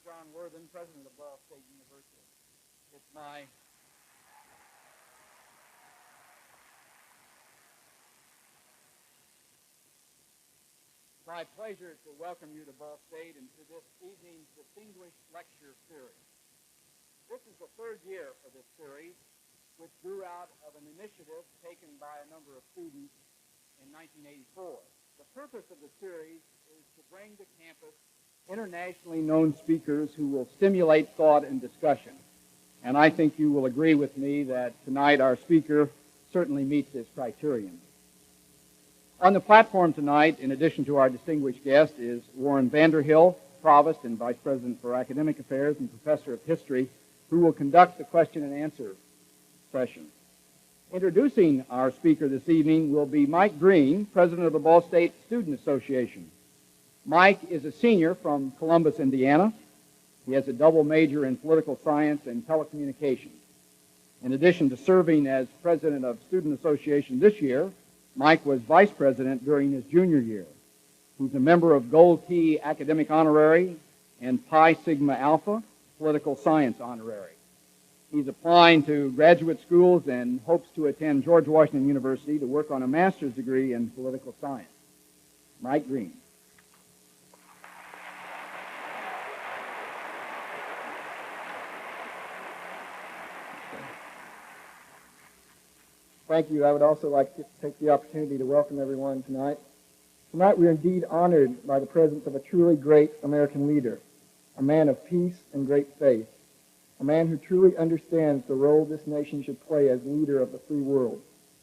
President of Ball State University. It's my pleasure to welcome you to Ball State and to this evening's distinguished lecture series. This is the third year of this series, which grew out of an initiative taken by a number of students in 1984. The purpose of the series is to bring to campus internationally known speakers who will stimulate thought and discussion. And I think you will agree with me that tonight our speaker certainly meets this criterion. On the platform tonight, in addition to our distinguished guest, is Warren Vanderhill, Provost and Vice President for Academic Affairs and Professor of History, who will conduct the question and answer session. Introducing our speaker this evening will be Mike Green, President of the Ball State Student Association. Mike is a senior from Columbus, Indiana. He has a double major in political science and telecommunications. In addition to serving as President of Student Association this year, Mike was Vice President during his junior year. He's a member of Gold Key Academic Honorary and Pi Sigma Alpha Political Science Honorary. He's applying to graduate schools and hopes to attend George Washington University to work on a master's degree in political science. Mike Green. Thank you. I would also like to take the opportunity to welcome everyone tonight. Tonight we are indeed honored by the presence of a truly great American leader, a man of peace and great faith, a man who truly understands the role this nation should play as leader of the free world.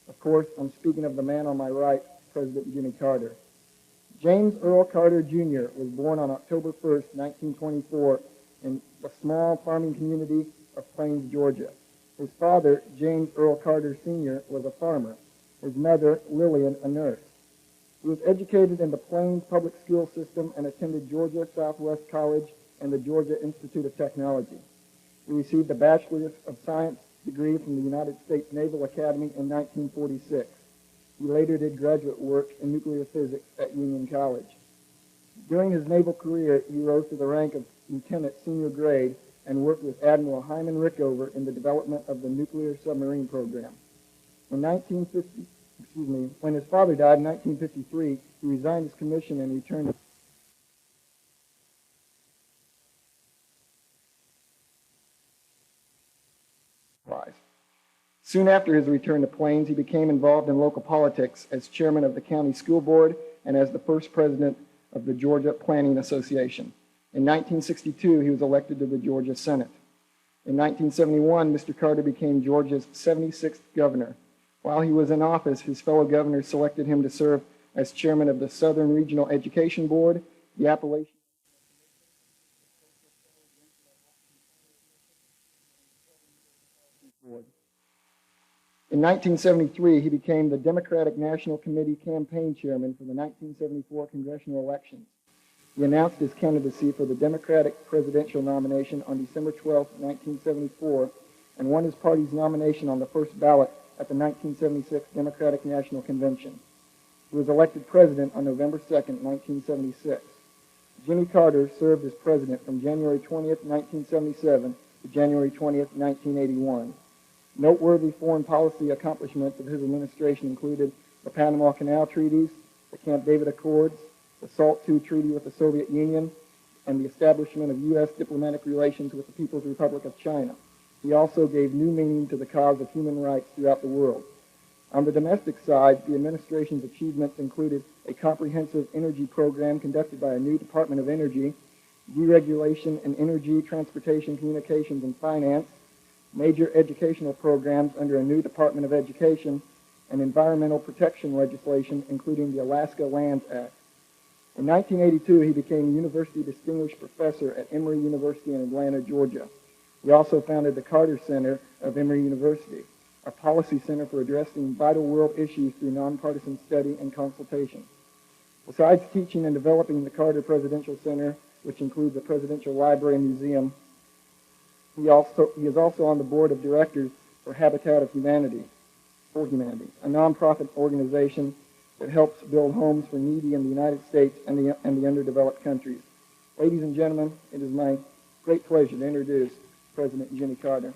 Of course, I'm speaking of the man on my right, President Jimmy Carter. James Earl Carter, Jr. was born on October 1st, 1924, in the small farming community of Plains, Georgia. His father, James Earl Carter, Sr., was a farmer. His mother, Lillian, a nurse. He was educated in the Plains public school system and attended Georgia Southwest College and the Georgia Institute of Technology. He received a Bachelor of Science degree from the United States Naval Academy in 1946. He later did graduate work in nuclear physics at Union College. During his naval career, he rose to the rank of lieutenant senior grade and worked with Admiral Hyman Rickover in the development of the nuclear submarine program. When his father died in 1953, he resigned his commission and returned to supplies. Soon after his return to Plains, he became involved in local politics as chairman of the county school board and as the first president of the Georgia Planning Association. In 1962, he was elected to the Georgia Senate. In 1971, Mr. Carter became Georgia's 76th governor. While he was in office, his fellow governors selected him to serve as chairman of the Southern Regional Education Board, the Appalachian Board. In 1973, he became the Democratic National Committee campaign chairman for the 1974 congressional elections. He announced his candidacy for the Democratic presidential nomination on December 12, 1974, and won his party's nomination on the first ballot at the 1976 Democratic National Convention. He was elected president on November 2, 1976. Jimmy Carter served as president from January 20, 1977 to January 20, 1981. Noteworthy foreign policy accomplishments of his administration included the Panama Canal Treaties, the Camp David Accords, the SALT II Treaty with the Soviet Union, and the establishment of U.S. diplomatic relations with the People's Republic of China. He also gave new meaning to the cause of human rights throughout the world. On the domestic side, the administration's achievements included a comprehensive energy program conducted by a new Department of Energy, deregulation in energy, transportation, communications, and finance, major educational programs under a new Department of Education, and environmental protection legislation, including the Alaska Lands Act. In 1982, he became University Distinguished Professor at Emory University in Atlanta, Georgia. He also founded the Carter Center of Emory University, a policy center for addressing vital world issues through nonpartisan study and consultation. Besides teaching and developing the Carter Presidential Center, which includes a presidential library and museum, he is also on the board of directors for Habitat for Humanity, a nonprofit organization that helps build homes for needy in the United States and the underdeveloped countries. Ladies and gentlemen, it is my great pleasure to introduce President Jimmy Carter.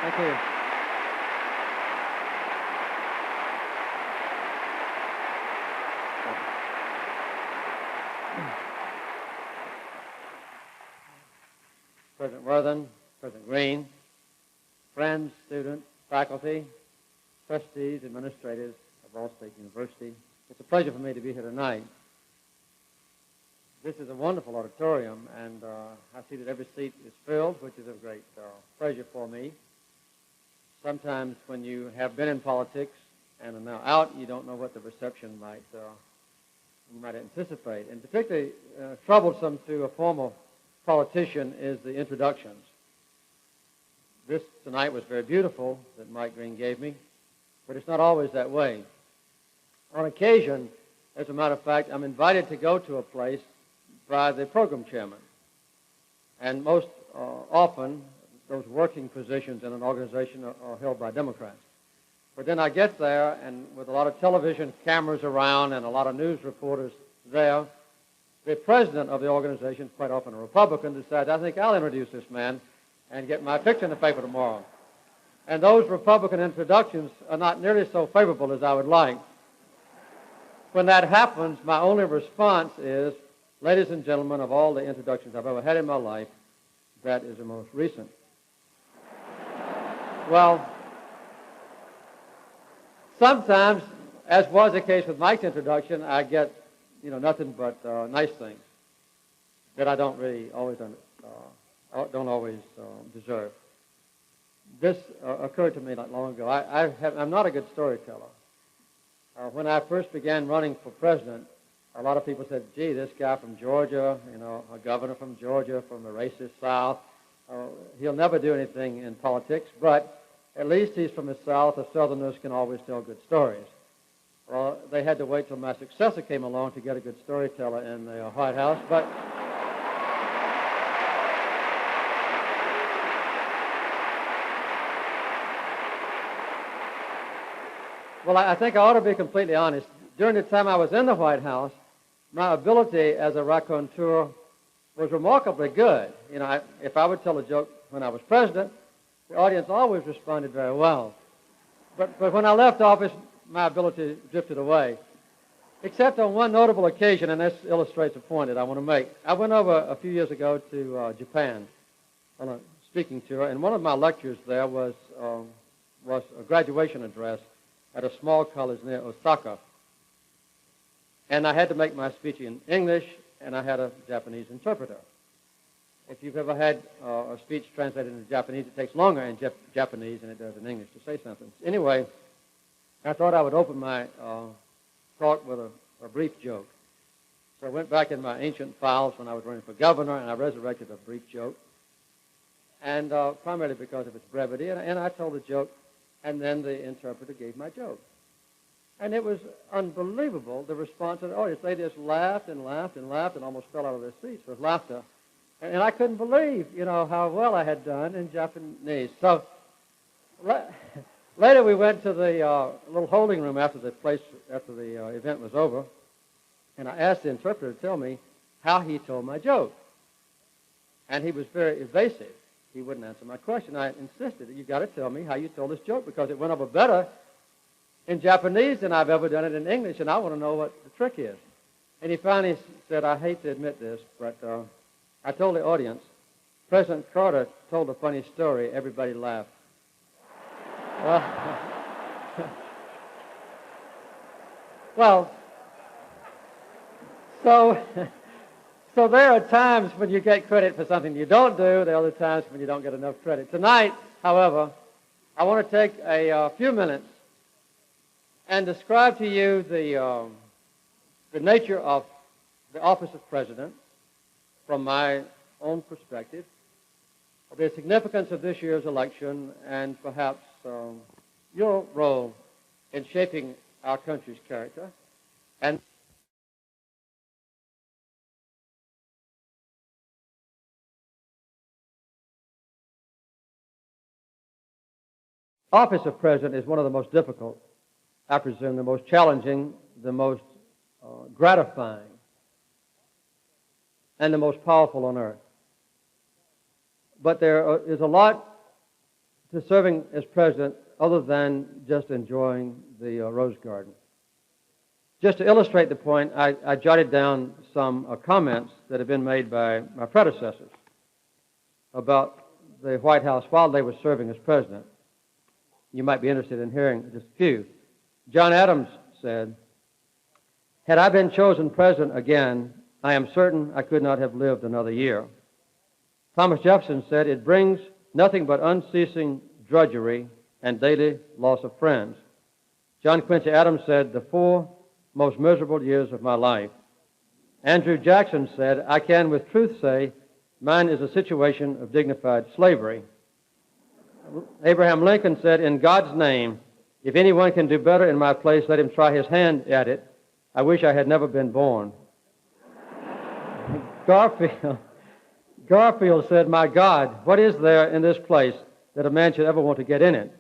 Thank you. President Worthen, President Green, friends, students, faculty, trustees, administrators of Ball State University. It's a pleasure for me to be here tonight. This is a wonderful auditorium, and I see that every seat is filled, which is a great pleasure for me. Sometimes when you have been in politics and are now out, you don't know what the reception might you might anticipate. And particularly troublesome to a former politician is the introductions. This tonight was very beautiful that Mike Green gave me, but it's not always that way. On occasion, as a matter of fact, I'm invited to go to a place by the program chairman. And most often, those working positions in an organization are held by Democrats. But then I get there, and with a lot of television cameras around and a lot of news reporters there, the president of the organization, quite often a Republican, decides, I think I'll introduce this man and get my picture in the paper tomorrow. And those Republican introductions are not nearly so favorable as I would like. When that happens, my only response is, ladies and gentlemen, of all the introductions I've ever had in my life, that is the most recent. Well, sometimes, as was the case with Mike's introduction, I get, nothing but nice things that I don't really always deserve. This occurred to me not long ago. I'm not a good storyteller. When I first began running for president, a lot of people said, gee, this guy from Georgia, a governor from Georgia, from the racist South, he'll never do anything in politics, but at least he's from the South. The Southerners can always tell good stories. Well, they had to wait till my successor came along to get a good storyteller in the White House, but well, I think I ought to be completely honest. During the time I was in the White House, my ability as a raconteur was remarkably good. If I would tell a joke when I was president, the audience always responded very well. But when I left office, my ability drifted away, except on one notable occasion, and this illustrates a point that I want to make. I went over a few years ago to Japan on a speaking tour, and one of my lectures there was a graduation address at a small college near Osaka. And I had to make my speech in English, and I had a Japanese interpreter. If you've ever had a speech translated into Japanese, it takes longer in Japanese than it does in English to say something. Anyway, I thought I would open my talk with a brief joke. So I went back in my ancient files when I was running for governor, and I resurrected a brief joke, and primarily because of its brevity. And I told the joke, and then the interpreter gave my joke. And it was unbelievable, the response of the audience. They just laughed and laughed and laughed and almost fell out of their seats with laughter. And I couldn't believe, how well I had done in Japanese. So later we went to the little holding room after the event was over, and I asked the interpreter to tell me how he told my joke. And he was very evasive. He wouldn't answer my question. I insisted, you've got to tell me how you told this joke, because it went over better in Japanese than I've ever done it in English, and I want to know what the trick is. And he finally said, I hate to admit this, but I told the audience, President Carter told a funny story. Everybody laughed. Well, so there are times when you get credit for something you don't do. There are other times when you don't get enough credit. Tonight, however, I want to take a few minutes and describe to you the nature of the office of president from my own perspective, the significance of this year's election, and perhaps your role in shaping our country's character. And office of president is one of the most difficult, I presume, the most challenging, the most gratifying, and the most powerful on earth. But there is a lot to serving as president other than just enjoying the rose garden. Just to illustrate the point, I jotted down some comments that have been made by my predecessors about the White House while they were serving as president. You might be interested in hearing just a few. John Adams said, "Had I been chosen president again, I am certain I could not have lived another year." Thomas Jefferson said, "It brings nothing but unceasing drudgery and daily loss of friends." John Quincy Adams said, "The 4 most miserable years of my life." Andrew Jackson said, "I can with truth say mine is a situation of dignified slavery." Abraham Lincoln said, "In God's name, if anyone can do better in my place, let him try his hand at it. I wish I had never been born." Garfield said, "My God, what is there in this place that a man should ever want to get in it?"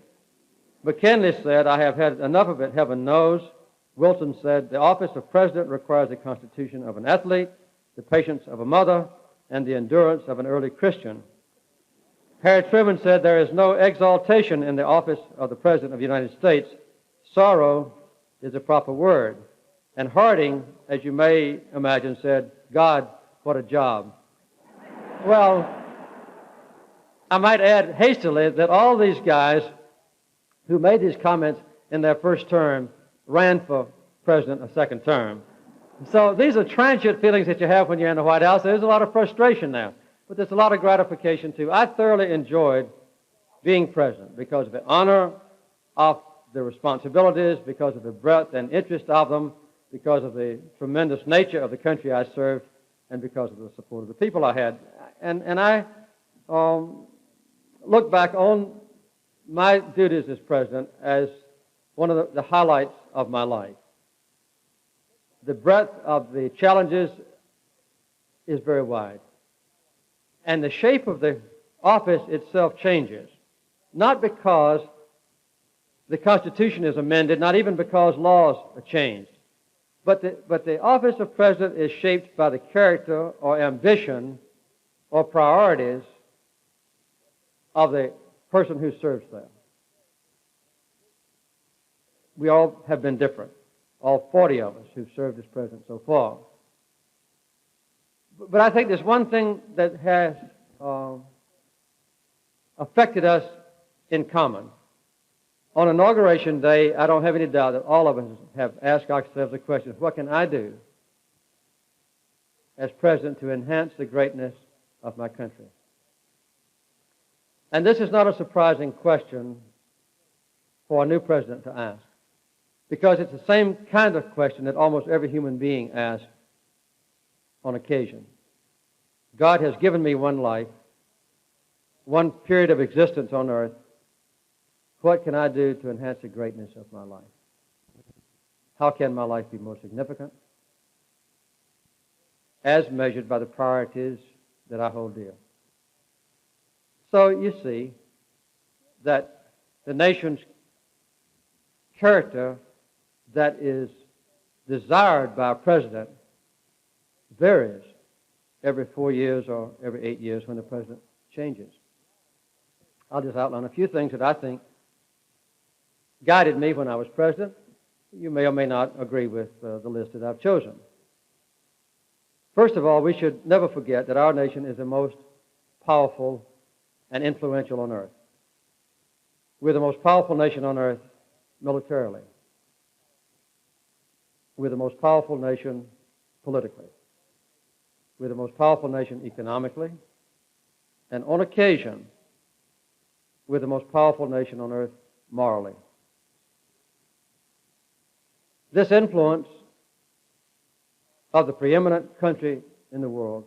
McKinley said, "I have had enough of it, heaven knows." Wilson said, "The office of president requires the constitution of an athlete, the patience of a mother, and the endurance of an early Christian." Harry Truman said, "There is no exaltation in the office of the President of the United States. Sorrow is a proper word." And Harding, as you may imagine, said, "God, what a job." Well, I might add hastily that all these guys who made these comments in their first term ran for president a second term. So these are transient feelings that you have when you're in the White House. There's a lot of frustration there, but there's a lot of gratification too. I thoroughly enjoyed being president because of the honor of the responsibilities, because of the breadth and interest of them, because of the tremendous nature of the country I served, and because of the support of the people I had. And I look back on my duties as president as one of the highlights of my life. The breadth of the challenges is very wide. And the shape of the office itself changes, not because the Constitution is amended, not even because laws are changed, but the office of president is shaped by the character or ambition or priorities of the person who serves there. We all have been different, all 40 of us who've served as president so far. But I think there's one thing that has affected us in common. On Inauguration Day, I don't have any doubt that all of us have asked ourselves the question, what can I do as president to enhance the greatness of my country? And this is not a surprising question for a new president to ask, because it's the same kind of question that almost every human being asks on occasion. God has given me one life, one period of existence on earth. What can I do to enhance the greatness of my life? How can my life be more significant? As measured by the priorities that I hold dear. So you see that the nation's character that is desired by a president varies every 4 years or every 8 years when the president changes. I'll just outline a few things that I think guided me when I was president. You may or may not agree with the list that I've chosen. First of all, we should never forget that our nation is the most powerful and influential on earth. We're the most powerful nation on earth militarily. We're the most powerful nation politically. We're the most powerful nation economically. And on occasion, we're the most powerful nation on earth morally. This influence of the preeminent country in the world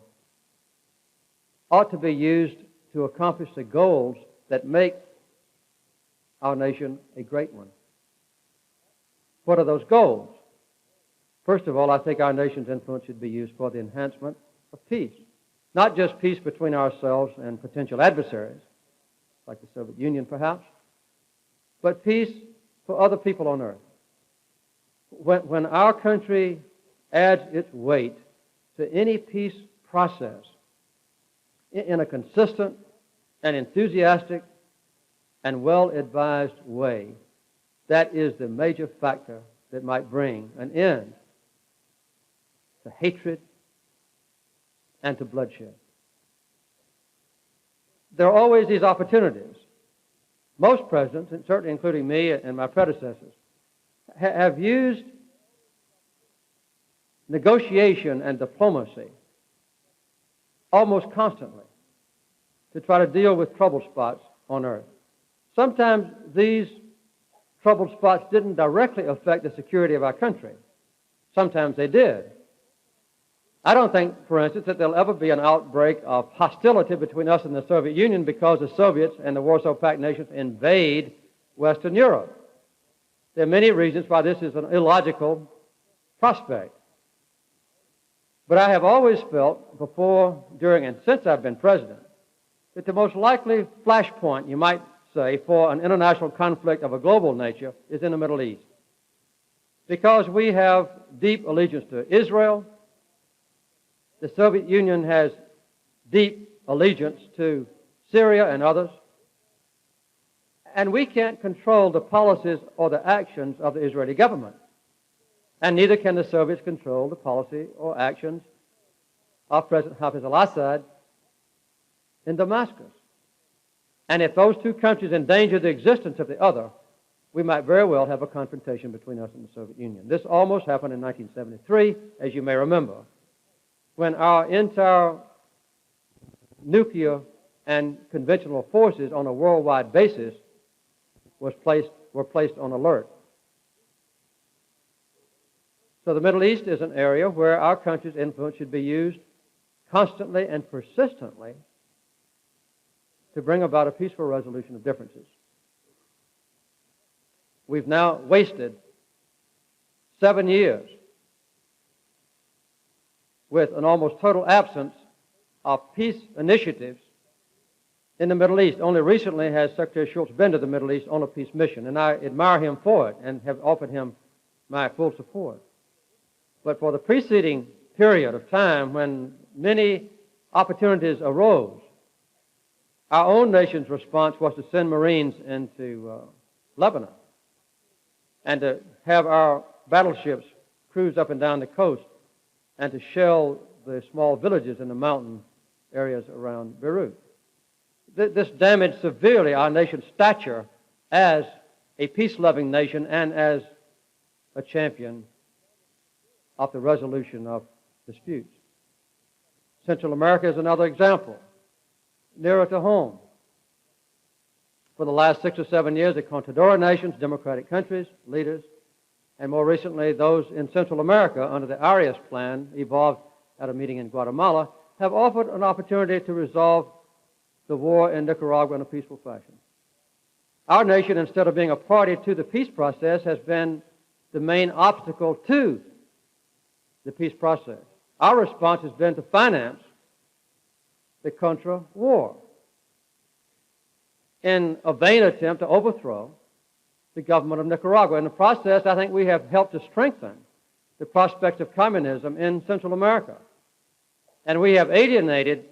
ought to be used to accomplish the goals that make our nation a great one. What are those goals? First of all, I think our nation's influence should be used for the enhancement of peace. Not just peace between ourselves and potential adversaries, like the Soviet Union perhaps, but peace for other people on earth. When our country adds its weight to any peace process in a consistent and enthusiastic and well-advised way, that is the major factor that might bring an end to hatred and to bloodshed. There are always these opportunities. Most presidents, and certainly including me and my predecessors, have used negotiation and diplomacy almost constantly to try to deal with trouble spots on earth. Sometimes these troubled spots didn't directly affect the security of our country. Sometimes they did. I don't think, for instance, that there'll ever be an outbreak of hostility between us and the Soviet Union because the Soviets and the Warsaw Pact nations invade Western Europe. There are many reasons why this is an illogical prospect. But I have always felt, before, during, and since I've been president, that the most likely flashpoint, you might say, for an international conflict of a global nature is in the Middle East. Because we have deep allegiance to Israel, the Soviet Union has deep allegiance to Syria and others, and we can't control the policies or the actions of the Israeli government. And neither can the Soviets control the policy or actions of President Hafez al-Assad in Damascus. And if those two countries endanger the existence of the other, we might very well have a confrontation between us and the Soviet Union. This almost happened in 1973, as you may remember, when our entire nuclear and conventional forces on a worldwide basis were placed on alert. So the Middle East is an area where our country's influence should be used constantly and persistently to bring about a peaceful resolution of differences. We've now wasted 7 years with an almost total absence of peace initiatives in the Middle East. Only recently has Secretary Schultz been to the Middle East on a peace mission, and I admire him for it and have offered him my full support. But for the preceding period of time when many opportunities arose, our own nation's response was to send Marines into Lebanon and to have our battleships cruise up and down the coast and to shell the small villages in the mountain areas around Beirut. This damaged severely our nation's stature as a peace-loving nation and as a champion of the resolution of disputes. Central America is another example, nearer to home. For the last 6 or 7 years, the Contadora nations, democratic countries, leaders, and more recently those in Central America under the Arias Plan, evolved at a meeting in Guatemala, have offered an opportunity to resolve the war in Nicaragua in a peaceful fashion. Our nation, instead of being a party to the peace process, has been the main obstacle to the peace process. Our response has been to finance the Contra war in a vain attempt to overthrow the government of Nicaragua. In the process, I think we have helped to strengthen the prospects of communism in Central America. And we have alienated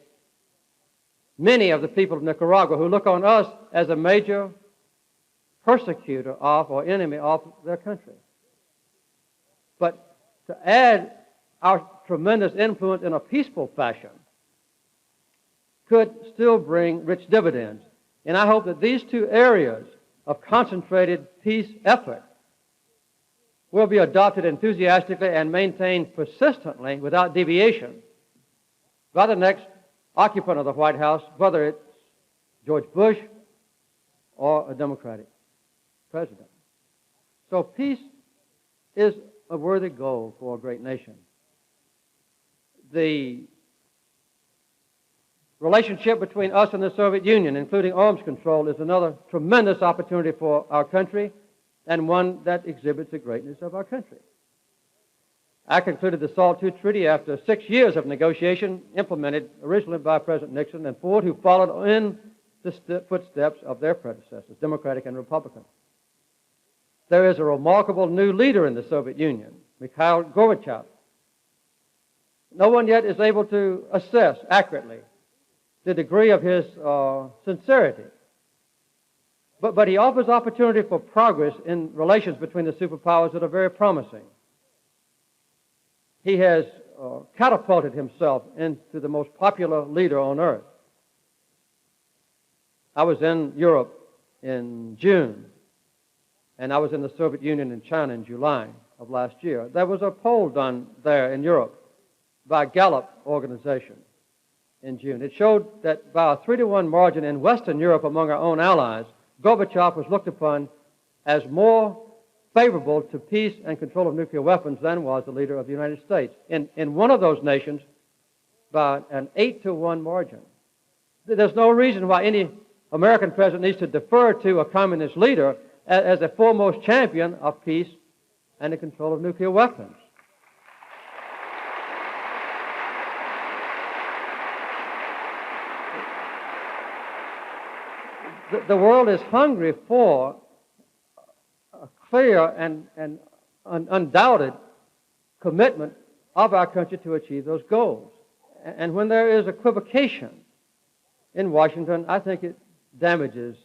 many of the people of Nicaragua who look on us as a major persecutor of or enemy of their country. But to add our tremendous influence in a peaceful fashion could still bring rich dividends. And I hope that these two areas of concentrated peace effort will be adopted enthusiastically and maintained persistently without deviation by the next occupant of the White House, whether it's George Bush or a Democratic president. So peace is a worthy goal for a great nation. The relationship between us and the Soviet Union, including arms control, is another tremendous opportunity for our country and one that exhibits the greatness of our country. I concluded the SALT II Treaty after 6 years of negotiation, implemented originally by President Nixon and Ford, who followed in the footsteps of their predecessors, Democratic and Republican. there is a remarkable new leader in the Soviet Union, Mikhail Gorbachev. No one yet is able to assess accurately the degree of his sincerity. But he offers opportunity for progress in relations between the superpowers that are very promising. He has catapulted himself into the most popular leader on earth. I was in Europe in June, and I was in the Soviet Union and China in July of last year. There was a poll done there in Europe by Gallup organization in June. It showed that by a 3-to-1 margin in Western Europe among our own allies, Gorbachev was looked upon as more favorable to peace and control of nuclear weapons than was the leader of the United States. In one of those nations, by an 8-to-1 margin. There's no reason why any American president needs to defer to a communist leader as a foremost champion of peace and the control of nuclear weapons. The world is hungry for a clear and undoubted commitment of our country to achieve those goals. And when there is equivocation in Washington, I think it damages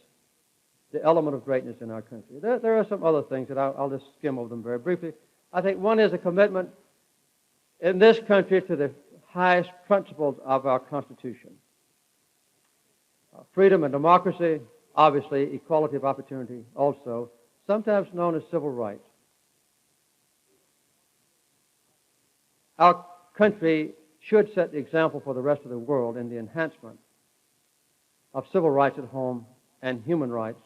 the element of greatness in our country. There are some other things that I'll just skim over them very briefly. I think one is a commitment in this country to the highest principles of our Constitution. Freedom and democracy, obviously equality of opportunity also, sometimes known as civil rights. Our country should set the example for the rest of the world in the enhancement of civil rights at home and human rights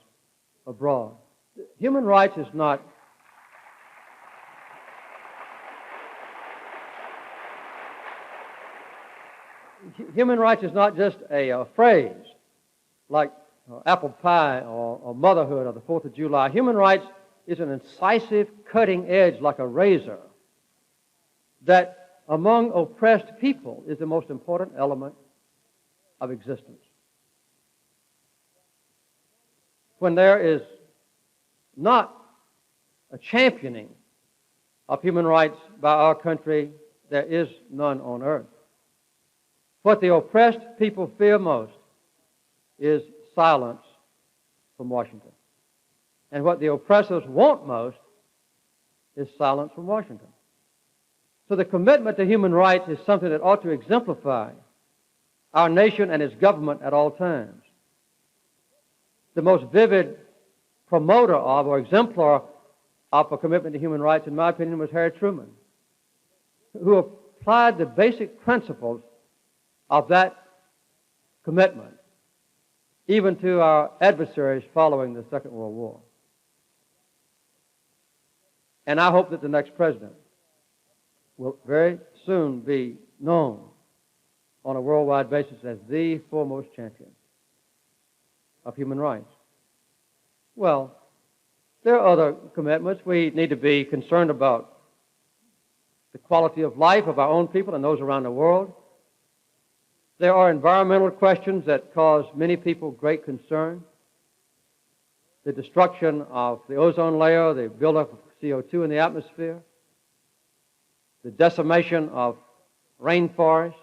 abroad. Human rights is not just a phrase like apple pie or motherhood or the 4th of July. Human rights is an incisive cutting edge like a razor that among oppressed people is the most important element of existence. When there is not a championing of human rights by our country, there is none on earth. What the oppressed people fear most is silence from Washington. And what the oppressors want most is silence from Washington. So the commitment to human rights is something that ought to exemplify our nation and its government at all times. The most vivid promoter of or exemplar of a commitment to human rights, in my opinion, was Harry Truman, who applied the basic principles of that commitment even to our adversaries following the Second World War. And I hope that the next president will very soon be known on a worldwide basis as the foremost champion of human rights. Well, there are other commitments. We need to be concerned about the quality of life of our own people and those around the world. There are environmental questions that cause many people great concern. The destruction of the ozone layer, the buildup of CO2 in the atmosphere, the decimation of rainforests,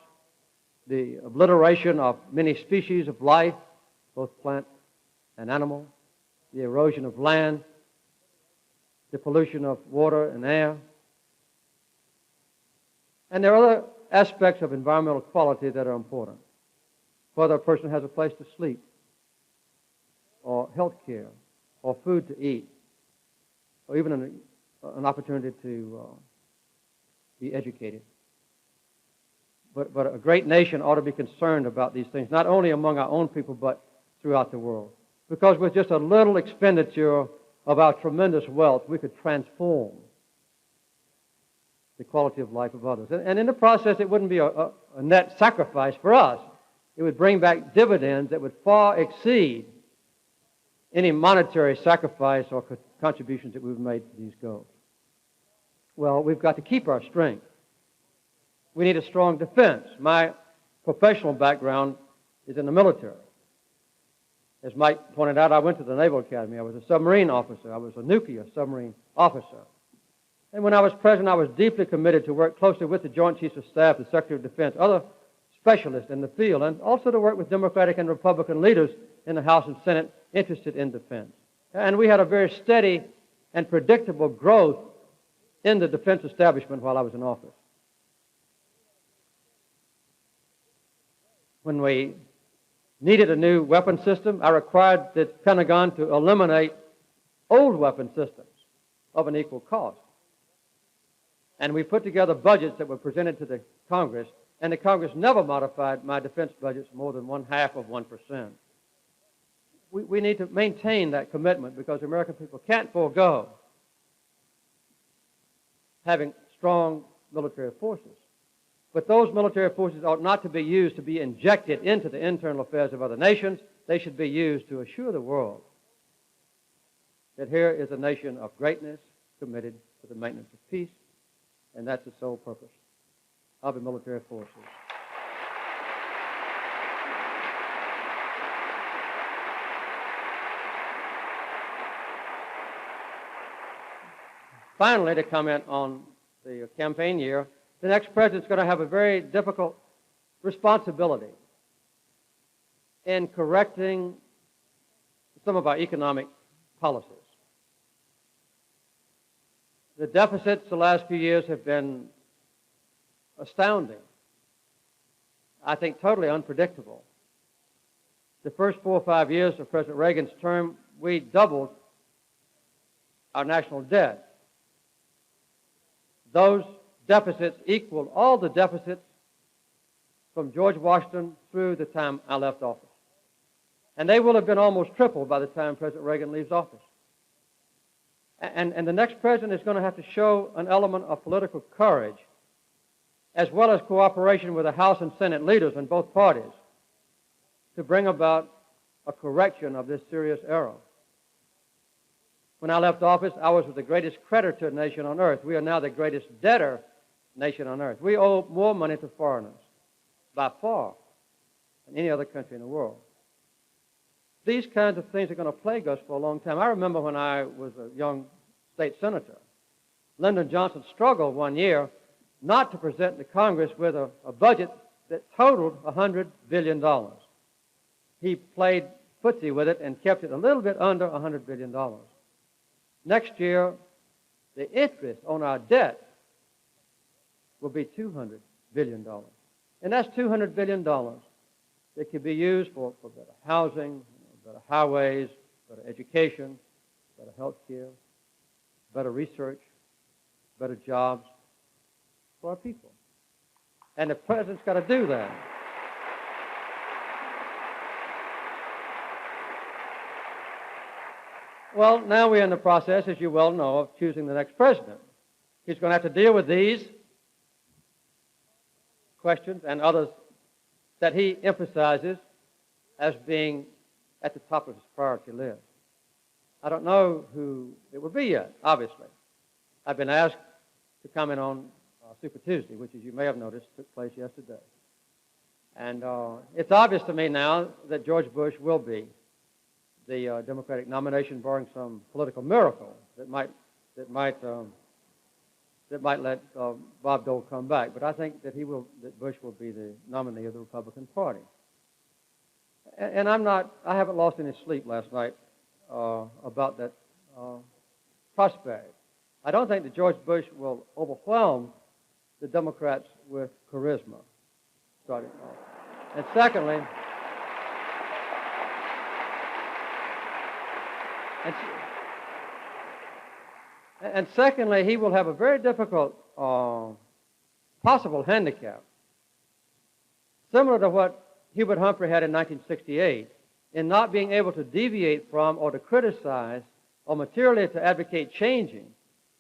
the obliteration of many species of life, both plant and animal, the erosion of land, the pollution of water and air. And there are other aspects of environmental quality that are important. Whether a person has a place to sleep, or health care, or food to eat, or even an opportunity to be educated. But a great nation ought to be concerned about these things, not only among our own people, but throughout the world. Because with just a little expenditure of our tremendous wealth, we could transform the quality of life of others. And in the process, it wouldn't be a net sacrifice for us. It would bring back dividends that would far exceed any monetary sacrifice or contributions that we've made to these goals. Well, we've got to keep our strength. We need a strong defense. My professional background is in the military. As Mike pointed out, I went to the Naval Academy. I was a submarine officer. I was a nuclear submarine officer. And when I was president, I was deeply committed to work closely with the Joint Chiefs of Staff, the Secretary of Defense, other specialists in the field, and also to work with Democratic and Republican leaders in the House and Senate interested in defense. And we had a very steady and predictable growth in the defense establishment while I was in office. When we needed a new weapon system, I required the Pentagon to eliminate old weapon systems of an equal cost. And we put together budgets that were presented to the Congress, and the Congress never modified my defense budgets more than 0.5%. We need to maintain that commitment because the American people can't forego having strong military forces. But those military forces ought not to be used to be injected into the internal affairs of other nations. They should be used to assure the world that here is a nation of greatness committed to the maintenance of peace, and that's the sole purpose of the military forces. Finally, to comment on the campaign year, the next president's going to have a very difficult responsibility in correcting some of our economic policies. The deficits the last few years have been astounding. I think totally unpredictable. The first 4 or 5 years of President Reagan's term, we doubled our national debt. Those deficits equaled all the deficits from George Washington through the time I left office. And they will have been almost tripled by the time President Reagan leaves office. And the next president is going to have to show an element of political courage as well as cooperation with the House and Senate leaders in both parties to bring about a correction of this serious error. When I left office, I was the greatest creditor nation on earth. We are now the greatest debtor nation on earth. We owe more money to foreigners, by far, than any other country in the world. These kinds of things are going to plague us for a long time. I remember when I was a young state senator, Lyndon Johnson struggled one year not to present the Congress with a budget that totaled $100 billion. He played footsie with it and kept it a little bit under $100 billion. Next year, the interest on our debt will be $200 billion. And that's $200 billion that can be used for better housing, better highways, better education, better health care, better research, better jobs for our people. And the president's got to do that. Well, now we're in the process, as you well know, of choosing the next president. He's going to have to deal with these questions and others that he emphasizes as being at the top of his priority list. I don't know who it will be yet, obviously. I've been asked to comment on Super Tuesday, which, as you may have noticed, took place yesterday. And it's obvious to me now that George Bush will be the Democratic nomination, barring some political miracle that might let Bob Dole come back. But I think that Bush will be the nominee of the Republican Party. And I haven't lost any sleep last night about that prospect. I don't think that George Bush will overwhelm the Democrats with charisma, starting off. And secondly, he will have a very difficult possible handicap, similar to what Hubert Humphrey had in 1968, in not being able to deviate from or to criticize or materially to advocate changing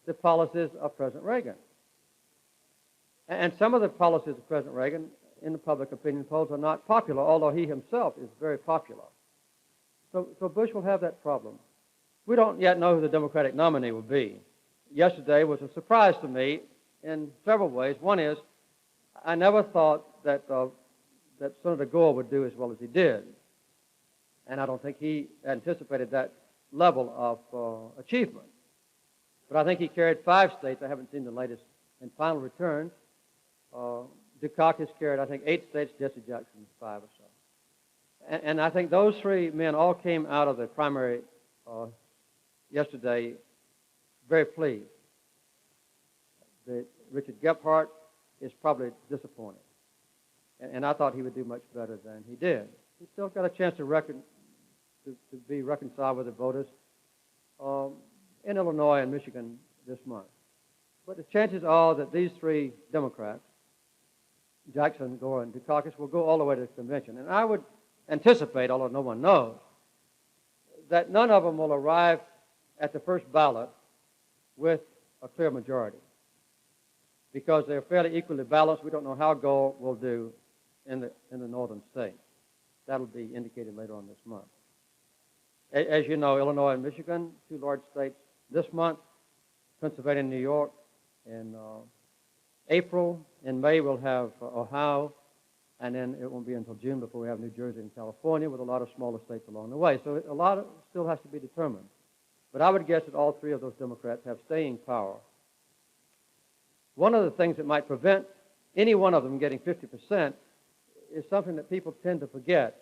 the policies of President Reagan. And some of the policies of President Reagan in the public opinion polls are not popular, although he himself is very popular. So Bush will have that problem. We don't yet know who the Democratic nominee will be. Yesterday was a surprise to me in several ways. One is, I never thought that Senator Gore would do as well as he did. and I don't think he anticipated that level of achievement. But I think he carried 5 states. I haven't seen the latest and final returns. Dukakis carried, I think, 8 states, Jesse Jackson 5 or so. And I think those 3 men all came out of the primary yesterday very pleased. Richard Gephardt is probably disappointed. And I thought he would do much better than he did. He's still got a chance to be reconciled with the voters in Illinois and Michigan this month. But the chances are that these 3 Democrats, Jackson, Gore, and Dukakis, will go all the way to the convention. And I would anticipate, although no one knows, that none of them will arrive at the first ballot with a clear majority, because they're fairly equally balanced. We don't know how Gore will do in the northern states. That'll be indicated later on this month. As you know, Illinois and Michigan, 2 large states this month, Pennsylvania and New York in April. In May, we'll have Ohio, and then it won't be until June before we have New Jersey and California, with a lot of smaller states along the way. So a lot still has to be determined. But I would guess that all 3 of those Democrats have staying power. One of the things that might prevent any one of them getting 50% is something that people tend to forget.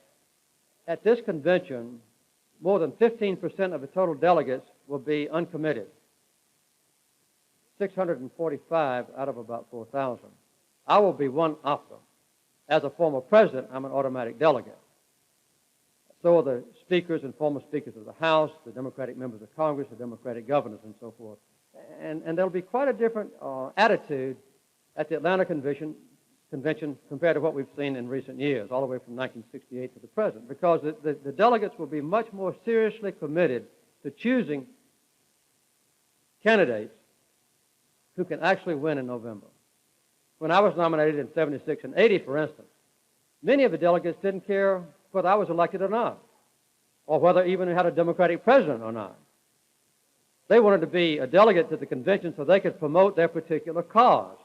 At this convention, more than 15% of the total delegates will be uncommitted. 645 out of about 4,000. I will be one of them. As a former president, I'm an automatic delegate. So are the speakers and former speakers of the House, the Democratic members of Congress, the Democratic governors, and so forth. And there'll be quite a different attitude at the Atlanta convention compared to what we've seen in recent years, all the way from 1968 to the present, because the delegates will be much more seriously committed to choosing candidates who can actually win in November. When I was nominated in 76 and 80, for instance, many of the delegates didn't care whether I was elected or not, or whether even we had a Democratic president or not. They wanted to be a delegate to the convention so they could promote their particular cause.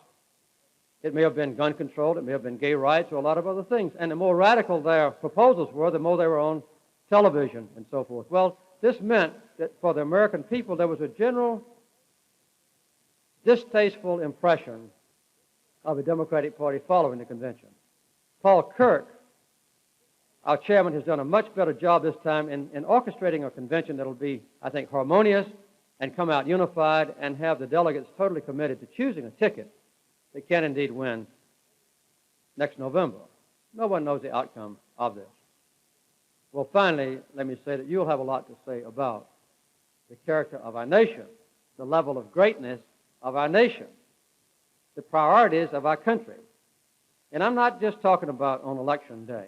It may have been gun control, it may have been gay rights, or a lot of other things. And the more radical their proposals were, the more they were on television and so forth. Well, this meant that for the American people, there was a general distasteful impression of the Democratic Party following the convention. Paul Kirk, our chairman, has done a much better job this time in orchestrating a convention that will be, I think, harmonious and come out unified and have the delegates totally committed to choosing a ticket that can indeed win next November. No one knows the outcome of this. Well, finally, let me say that you'll have a lot to say about the character of our nation, the level of greatness of our nation, the priorities of our country. And I'm not just talking about on election day,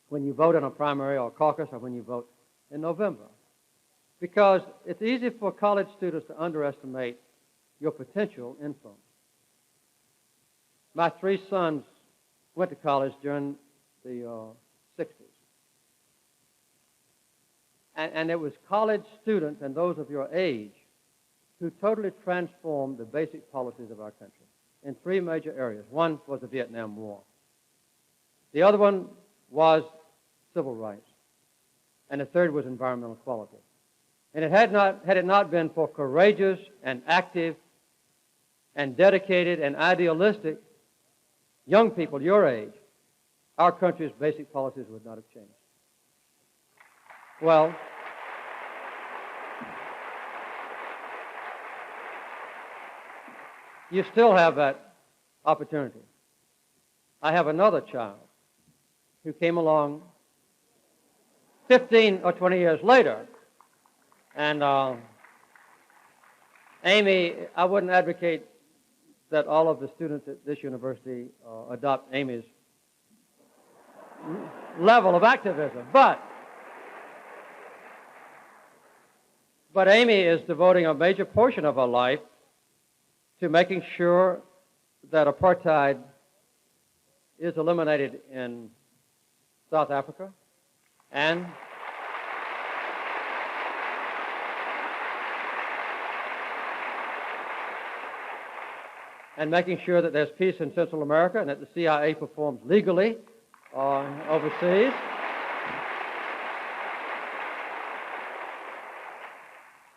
when you vote in a primary or a caucus, or when you vote in November. Because it's easy for college students to underestimate your potential influence. My 3 sons went to college during the 60s. And it was college students and those of your age who totally transformed the basic policies of our country in 3 major areas. One was the Vietnam War. The other one was civil rights. And the third was environmental equality. And had it not been for courageous and active and dedicated and idealistic young people your age, our country's basic policies would not have changed. Well, you still have that opportunity. I have another child who came along 15 or 20 years later. And Amy, I wouldn't advocate that all of the students at this university adopt Amy's level of activism. But Amy is devoting a major portion of her life to making sure that apartheid is eliminated in South Africa and making sure that there's peace in Central America and that the CIA performs legally overseas.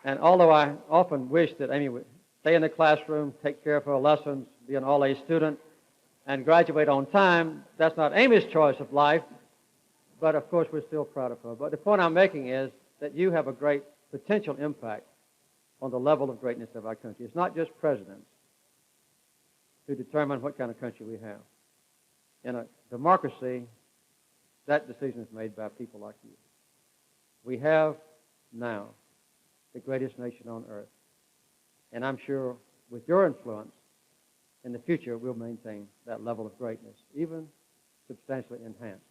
And although I often wish that Amy would stay in the classroom, take care of her lessons, be an all-A student, and graduate on time, that's not Amy's choice of life, but of course we're still proud of her. But the point I'm making is that you have a great potential impact on the level of greatness of our country. It's not just presidents who determine what kind of country we have. In a democracy, that decision is made by people like you. We have now the greatest nation on earth. And I'm sure with your influence, in the future, we'll maintain that level of greatness, even substantially enhanced.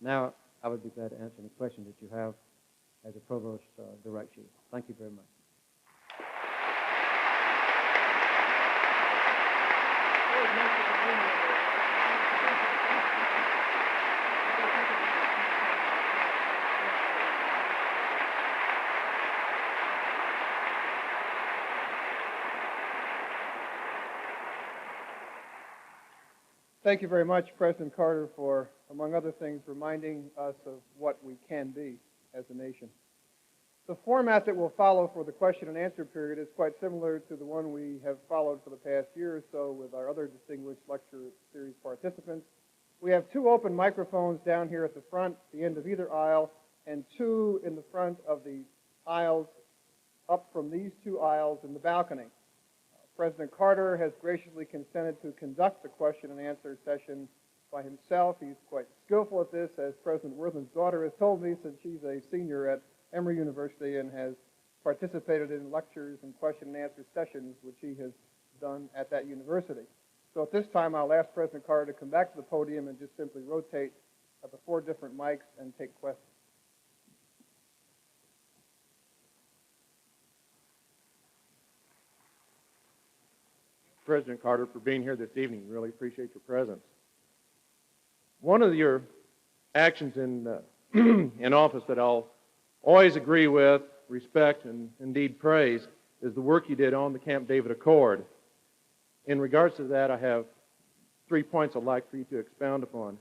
Now, I would be glad to answer any questions that you have as the provost directs you. Thank you very much. Thank you very much, President Carter, for, among other things, reminding us of what we can be as a nation. The format that we'll follow for the question and answer period is quite similar to the one we have followed for the past year or so with our other distinguished lecture series participants. We have 2 open microphones down here at the front, the end of either aisle, and 2 in the front of the aisles, up from these 2 aisles in the balcony. President Carter has graciously consented to conduct the question and answer session by himself. He's quite skillful at this, as President Worthen's daughter has told me, since she's a senior at Emory University and has participated in lectures and question and answer sessions, which he has done at that university. So at this time, I'll ask President Carter to come back to the podium and just simply rotate the 4 different mics and take questions. President Carter, for being here this evening. Really appreciate your presence. One of your actions in, in office that I'll always agree with, respect, and indeed praise is the work you did on the Camp David Accord. In regards to that, I have 3 points I'd like for you to expound upon.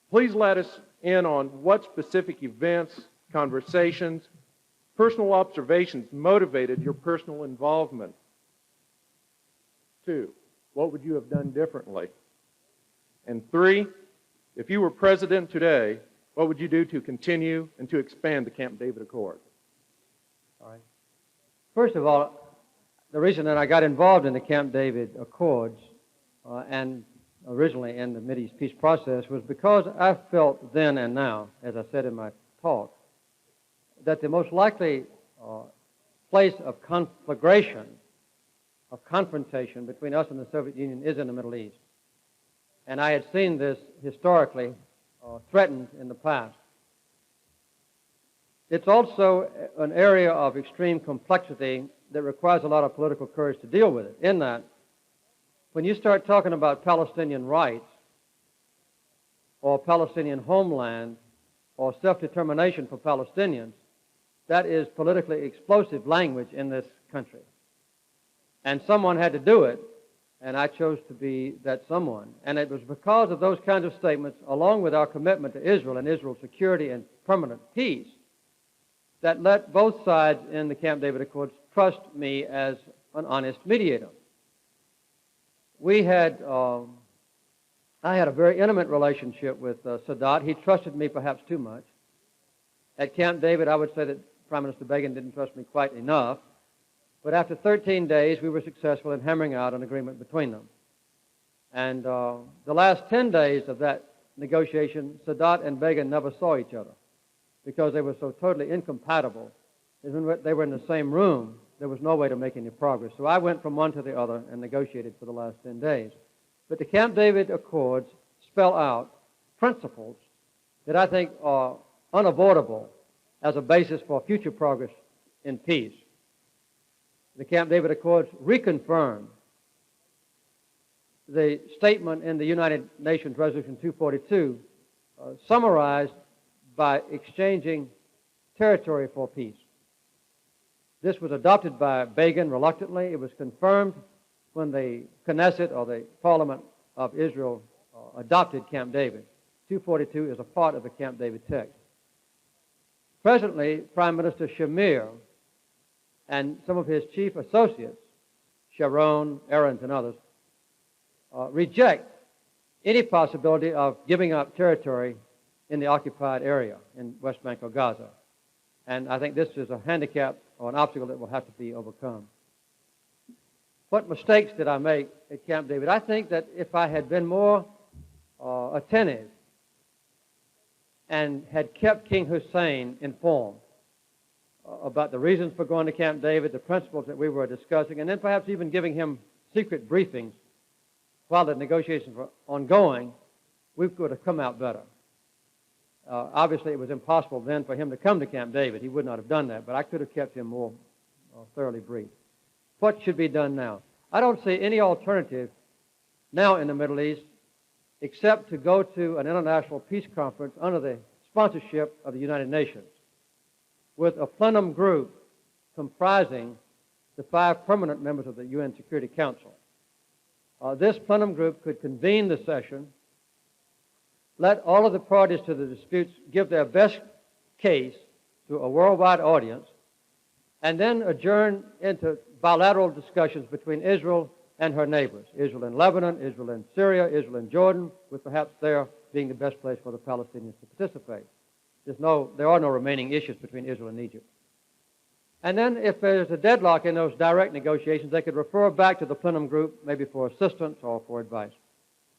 Please let us in on what specific events, conversations, personal observations motivated your personal involvement. 2, what would you have done differently? And 3, if you were president today, what would you do to continue and to expand the Camp David Accord? All right. First of all, the reason that I got involved in the Camp David Accords and originally in the Mideast peace process was because I felt then and now, as I said in my talk, that the most likely place of conflagration, of confrontation between us and the Soviet Union is in the Middle East. And I had seen this historically threatened in the past. It's also an area of extreme complexity that requires a lot of political courage to deal with it, in that when you start talking about Palestinian rights or Palestinian homeland or self-determination for Palestinians, that is politically explosive language in this country. And someone had to do it, and I chose to be that someone. And it was because of those kinds of statements, along with our commitment to Israel and Israel's security and permanent peace, that let both sides in the Camp David Accords trust me as an honest mediator. I had a very intimate relationship with Sadat. He trusted me perhaps too much. At Camp David, I would say that Prime Minister Begin didn't trust me quite enough. But after 13 days, we were successful in hammering out an agreement between them. And the last 10 days of that negotiation, Sadat and Begin never saw each other because they were so totally incompatible. When they were in the same room, there was no way to make any progress. So I went from one to the other and negotiated for the last 10 days. But the Camp David Accords spell out principles that I think are unavoidable as a basis for future progress in peace. The Camp David Accords reconfirmed the statement in the United Nations Resolution 242, summarized by exchanging territory for peace. This was adopted by Begin reluctantly. It was confirmed when the Knesset, or the Parliament of Israel, adopted Camp David. 242 is a part of the Camp David text. Presently, Prime Minister Shamir and some of his chief associates, Sharon, Aarons, and others, reject any possibility of giving up territory in the occupied area in West Bank or Gaza. And I think this is a handicap or an obstacle that will have to be overcome. What mistakes did I make at Camp David? I think that if I had been more attentive and had kept King Hussein informed about the reasons for going to Camp David, the principles that we were discussing, and then perhaps even giving him secret briefings while the negotiations were ongoing, we could have come out better. Obviously, it was impossible then for him to come to Camp David. He would not have done that, but I could have kept him more thoroughly briefed. What should be done now? I don't see any alternative now in the Middle East except to go to an international peace conference under the sponsorship of the United Nations with a plenum group comprising the 5 permanent members of the UN Security Council. This plenum group could convene the session, let all of the parties to the disputes give their best case to a worldwide audience, and then adjourn into bilateral discussions between Israel and her neighbors, Israel in Lebanon, Israel in Syria, Israel in Jordan, with perhaps there being the best place for the Palestinians to participate. There are no remaining issues between Israel and Egypt. And then if there's a deadlock in those direct negotiations, they could refer back to the plenum group, maybe for assistance or for advice.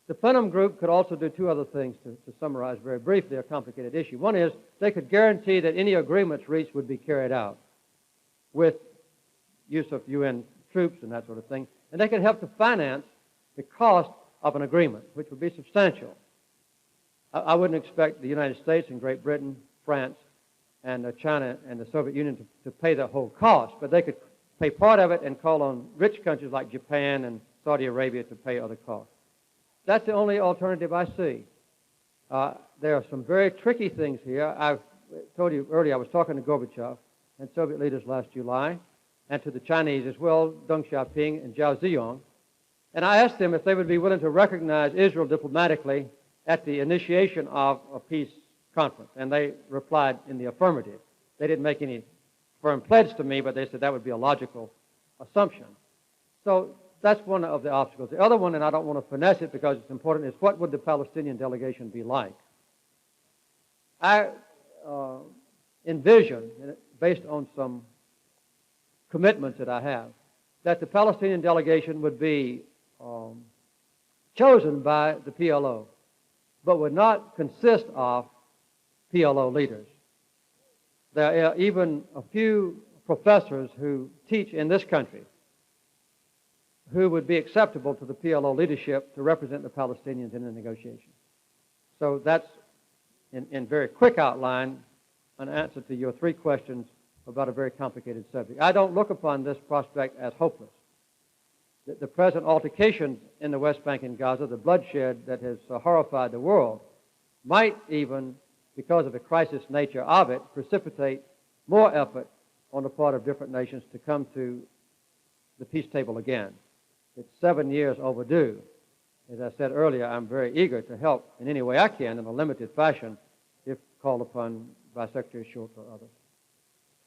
The plenum group could also do 2 other things to summarize very briefly a complicated issue. One is they could guarantee that any agreements reached would be carried out with use of UN troops and that sort of thing. And they could help to finance the cost of an agreement, which would be substantial. I wouldn't expect the United States and Great Britain, France, and China and the Soviet Union to pay the whole cost, but they could pay part of it and call on rich countries like Japan and Saudi Arabia to pay other costs. That's the only alternative I see. There are some very tricky things here. I told you earlier I was talking to Gorbachev and Soviet leaders last July, and to the Chinese as well, Deng Xiaoping and Zhao Ziyong, and I asked them if they would be willing to recognize Israel diplomatically at the initiation of a peace conference, and they replied in the affirmative. They didn't make any firm pledge to me, but they said that would be a logical assumption. So that's one of the obstacles. The other one, and I don't want to finesse it because it's important, is what would the Palestinian delegation be like? I envision, based on some commitments that I have, that the Palestinian delegation would be chosen by the PLO, but would not consist of PLO leaders. There are even a few professors who teach in this country who would be acceptable to the PLO leadership to represent the Palestinians in the negotiations. So that's, in very quick outline, an answer to your 3 questions about a very complicated subject. I don't look upon this prospect as hopeless. The present altercations in the West Bank and Gaza, the bloodshed that has horrified the world, might even, because of the crisis nature of it, precipitate more effort on the part of different nations to come to the peace table again. It's 7 years overdue. As I said earlier, I'm very eager to help in any way I can in a limited fashion if called upon by Secretary Schultz or others.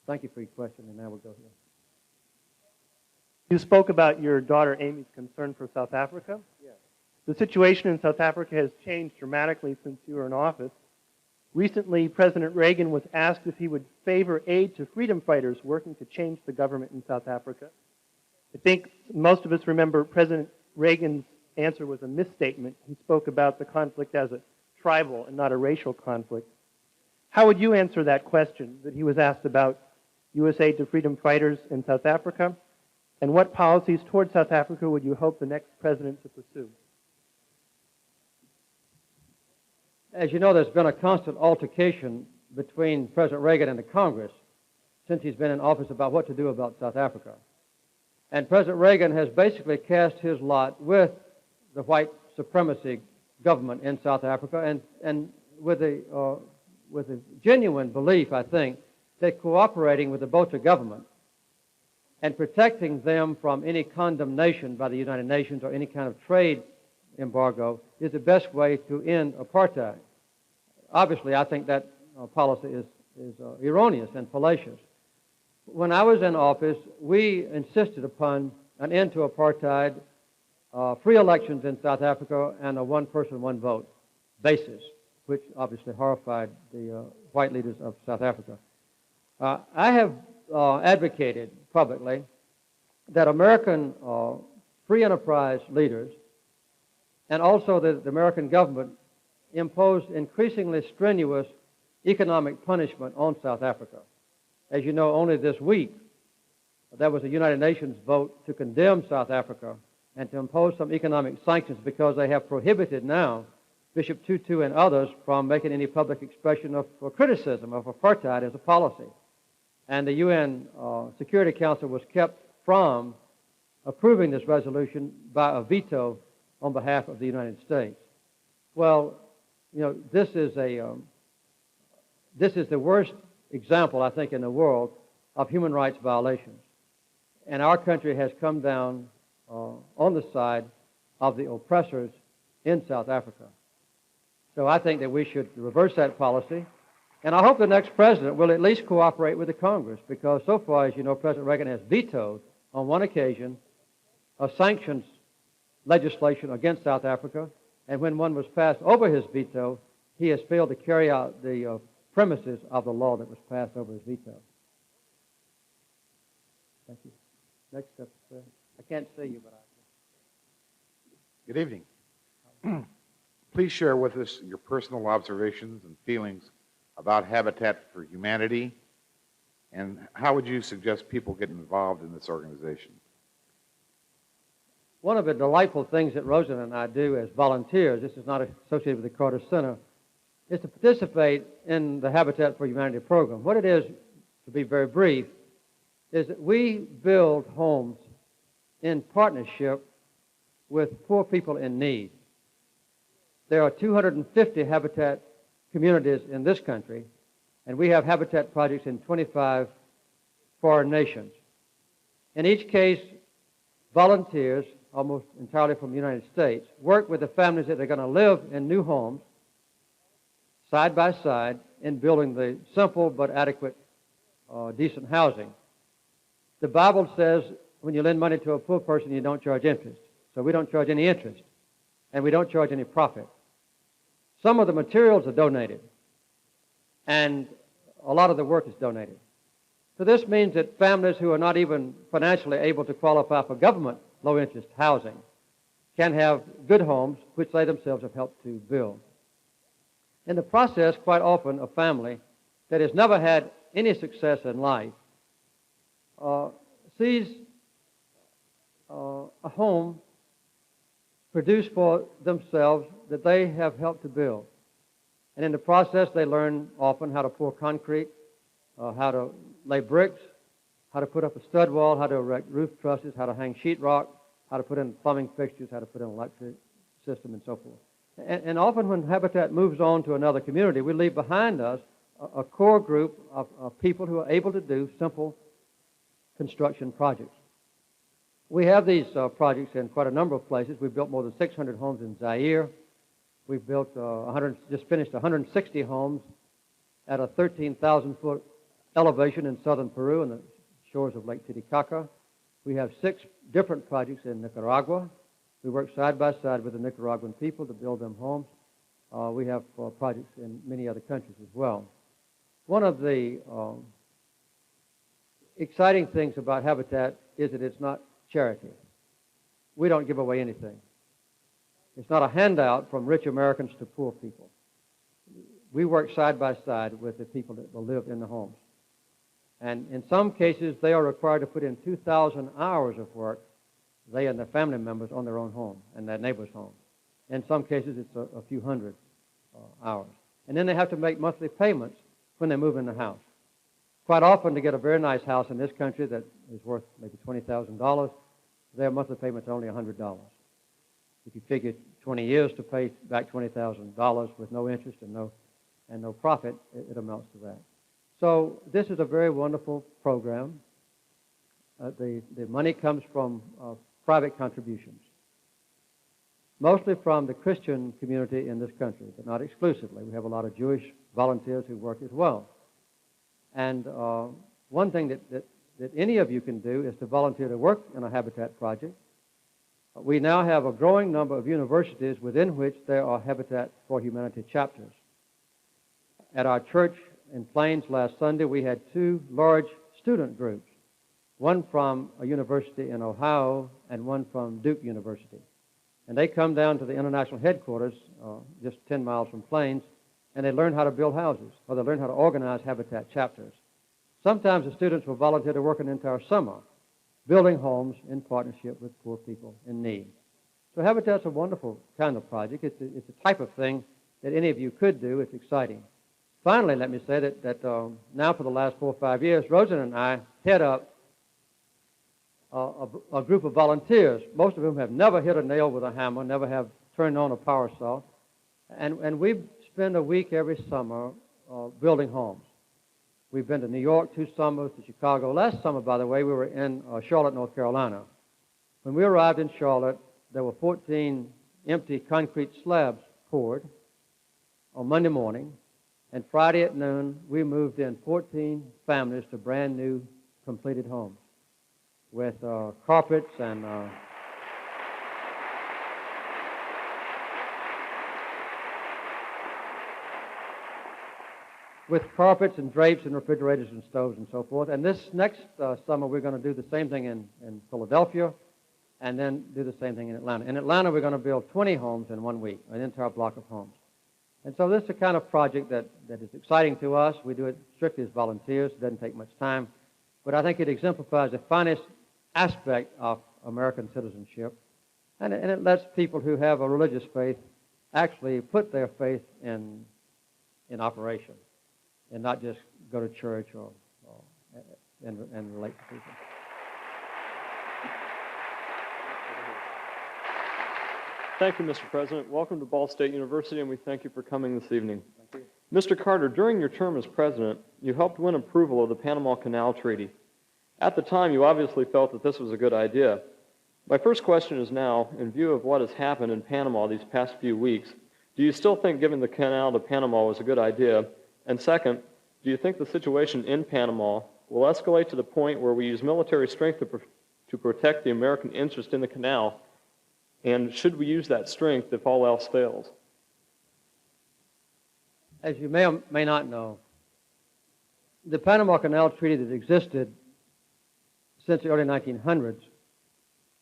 Thank you for your question, and now we'll go here. You spoke about your daughter Amy's concern for South Africa. Yes. The situation in South Africa has changed dramatically since you were in office. Recently, President Reagan was asked if he would favor aid to freedom fighters working to change the government in South Africa. I think most of us remember President Reagan's answer was a misstatement. He spoke about the conflict as a tribal and not a racial conflict. How would you answer that question that he was asked about U.S. aid to freedom fighters in South Africa? And what policies toward South Africa would you hope the next president to pursue? As you know, there's been a constant altercation between President Reagan and the Congress since he's been in office about what to do about South Africa. And President Reagan has basically cast his lot with the white supremacy government in South Africa and with a genuine belief, I think, that cooperating with the Botha government and protecting them from any condemnation by the United Nations or any kind of trade embargo is the best way to end apartheid. Obviously, I think that policy is erroneous and fallacious. When I was in office, we insisted upon an end to apartheid, free elections in South Africa, and a one-person, one-vote basis, which obviously horrified the white leaders of South Africa. I have advocated publicly that American free enterprise leaders and also the American government imposed increasingly strenuous economic punishment on South Africa. As you know, only this week, there was a United Nations vote to condemn South Africa and to impose some economic sanctions because they have prohibited now Bishop Tutu and others from making any public expression of criticism of apartheid as a policy. And the UN Security Council was kept from approving this resolution by a veto on behalf of the United States. Well, you know, this is the worst example, I think, in the world of human rights violations. And our country has come down on the side of the oppressors in South Africa. So I think that we should reverse that policy. And I hope the next president will at least cooperate with the Congress, because so far, as you know, President Reagan has vetoed on one occasion a sanctions legislation against South Africa, and when one was passed over his veto, he has failed to carry out the premises of the law that was passed over his veto. Thank you. Next up, I can't see you, but I can. Good evening. Please share with us your personal observations and feelings about Habitat for Humanity, and how would you suggest people get involved in this organization? One of the delightful things that Rosen and I do as volunteers, this is not associated with the Carter Center, is to participate in the Habitat for Humanity program. What it is, to be very brief, is that we build homes in partnership with poor people in need. There are 250 Habitat communities in this country, and we have Habitat projects in 25 foreign nations. In each case, volunteers, almost entirely from the United States, work with the families that are going to live in new homes, side by side, in building the simple but adequate, decent housing. The Bible says when you lend money to a poor person, you don't charge interest. So we don't charge any interest, and we don't charge any profit. Some of the materials are donated, and a lot of the work is donated. So this means that families who are not even financially able to qualify for government low-interest housing can have good homes, which they themselves have helped to build. In the process, quite often, a family that has never had any success in life sees a home produced for themselves that they have helped to build. And in the process, they learn often how to pour concrete, how to lay bricks, how to put up a stud wall, how to erect roof trusses, how to hang sheetrock, how to put in plumbing fixtures, how to put in an electric system, and so forth. And often when Habitat moves on to another community, we leave behind us a core group of people who are able to do simple construction projects. We have these projects in quite a number of places. We've built more than 600 homes in Zaire. We've built just finished 160 homes at a 13,000-foot elevation in southern Peru on the shores of Lake Titicaca. We have 6 different projects in Nicaragua. We work side by side with the Nicaraguan people to build them homes. We have projects in many other countries as well. One of the exciting things about Habitat is that it's not charity. We don't give away anything. It's not a handout from rich Americans to poor people. We work side by side with the people that will live in the homes. And in some cases, they are required to put in 2,000 hours of work, they and their family members, on their own home and their neighbor's home. In some cases, it's a few hundred hours. And then they have to make monthly payments when they move in the house. Quite often, to get a very nice house in this country that is worth maybe $20,000, their monthly payment's only $100. If you figure 20 years to pay back $20,000 with no interest and no profit, it amounts to that. So this is a very wonderful program. The money comes from private contributions, mostly from the Christian community in this country, but not exclusively. We have a lot of Jewish volunteers who work as well. And one thing that that any of you can do is to volunteer to work in a habitat project. We now have a growing number of universities within which there are Habitat for Humanity chapters. At our church in Plains last Sunday, we had 2 large student groups, one from a university in Ohio and one from Duke University. And they come down to the international headquarters, just 10 miles from Plains, and they learn how to build houses, or they learn how to organize habitat chapters. Sometimes the students will volunteer to work an entire summer, building homes in partnership with poor people in need. So Habitat's a wonderful kind of project. It's a type of thing that any of you could do. It's exciting. Finally, let me say that now for the last 4 or 5 years, Rosen and I head up a group of volunteers, most of whom have never hit a nail with a hammer, never have turned on a power saw, and we spend a week every summer building homes. We've been to New York 2 summers, to Chicago. Last summer, by the way, we were in Charlotte, North Carolina. When we arrived in Charlotte, there were 14 empty concrete slabs poured on Monday morning, and Friday at noon, we moved in 14 families to brand new completed homes with carpets and drapes and refrigerators and stoves and so forth. And this next summer, we're going to do the same thing in Philadelphia and then do the same thing in Atlanta. In Atlanta, we're going to build 20 homes in 1 week, an entire block of homes. And so this is the kind of project that is exciting to us. We do it strictly as volunteers. It doesn't take much time. But I think it exemplifies the finest aspect of American citizenship. And it lets people who have a religious faith actually put their faith in operation and not just go to church and relate to people. Thank you, Mr. President. Welcome to Ball State University, and we thank you for coming this evening. Thank you. Mr. Carter, during your term as president, you helped win approval of the Panama Canal Treaty. At the time, you obviously felt that this was a good idea. My first question is now, in view of what has happened in Panama these past few weeks, do you still think giving the canal to Panama was a good idea? And second, do you think the situation in Panama will escalate to the point where we use military strength to protect the American interest in the canal? And should we use that strength if all else fails? As you may or may not know, the Panama Canal Treaty that existed since the early 1900s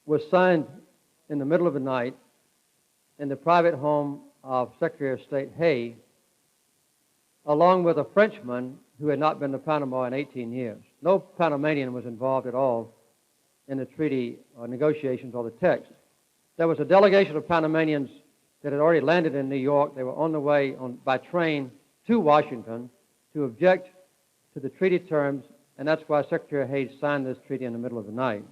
was signed in the middle of the night in the private home of Secretary of State Hay, along with a Frenchman who had not been to Panama in 18 years. No Panamanian was involved at all in the treaty negotiations or the text. There was a delegation of Panamanians that had already landed in New York. They were on the way by train to Washington to object to the treaty terms, and that's why Secretary Hayes signed this treaty in the middle of the night.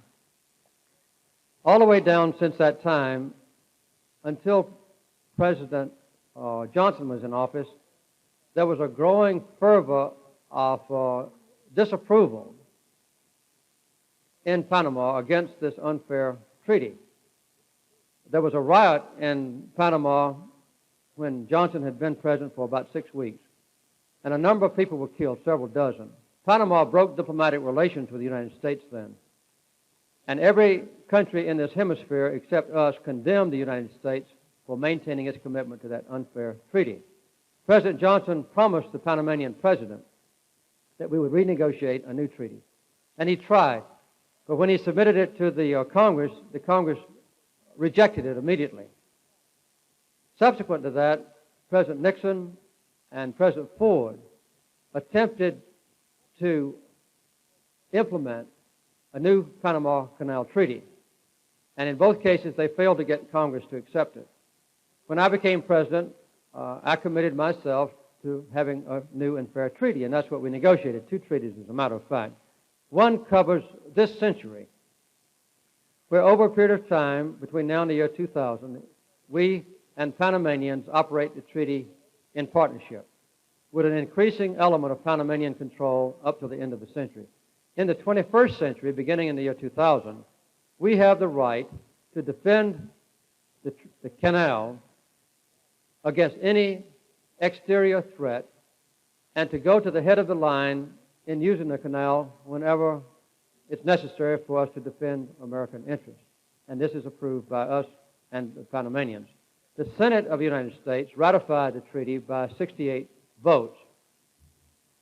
All the way down since that time, until President Johnson was in office, there was a growing fervor of disapproval in Panama against this unfair treaty. There was a riot in Panama when Johnson had been president for about 6 weeks, and a number of people were killed, several dozen. Panama broke diplomatic relations with the United States then, and every country in this hemisphere except us condemned the United States for maintaining its commitment to that unfair treaty. President Johnson promised the Panamanian president that we would renegotiate a new treaty, and he tried, but when he submitted it to the Congress rejected it immediately. Subsequent to that, President Nixon and President Ford attempted to implement a new Panama Canal Treaty, and in both cases they failed to get Congress to accept it. When I became president, I committed myself to having a new and fair treaty, and that's what we negotiated, 2 treaties as a matter of fact. One covers this century, where over a period of time, between now and the year 2000, we and Panamanians operate the treaty in partnership with an increasing element of Panamanian control up to the end of the century. In the 21st century, beginning in the year 2000, we have the right to defend the canal against any exterior threat and to go to the head of the line in using the canal whenever it's necessary for us to defend American interests. And this is approved by us and the Panamanians. The Senate of the United States ratified the treaty by 68 votes.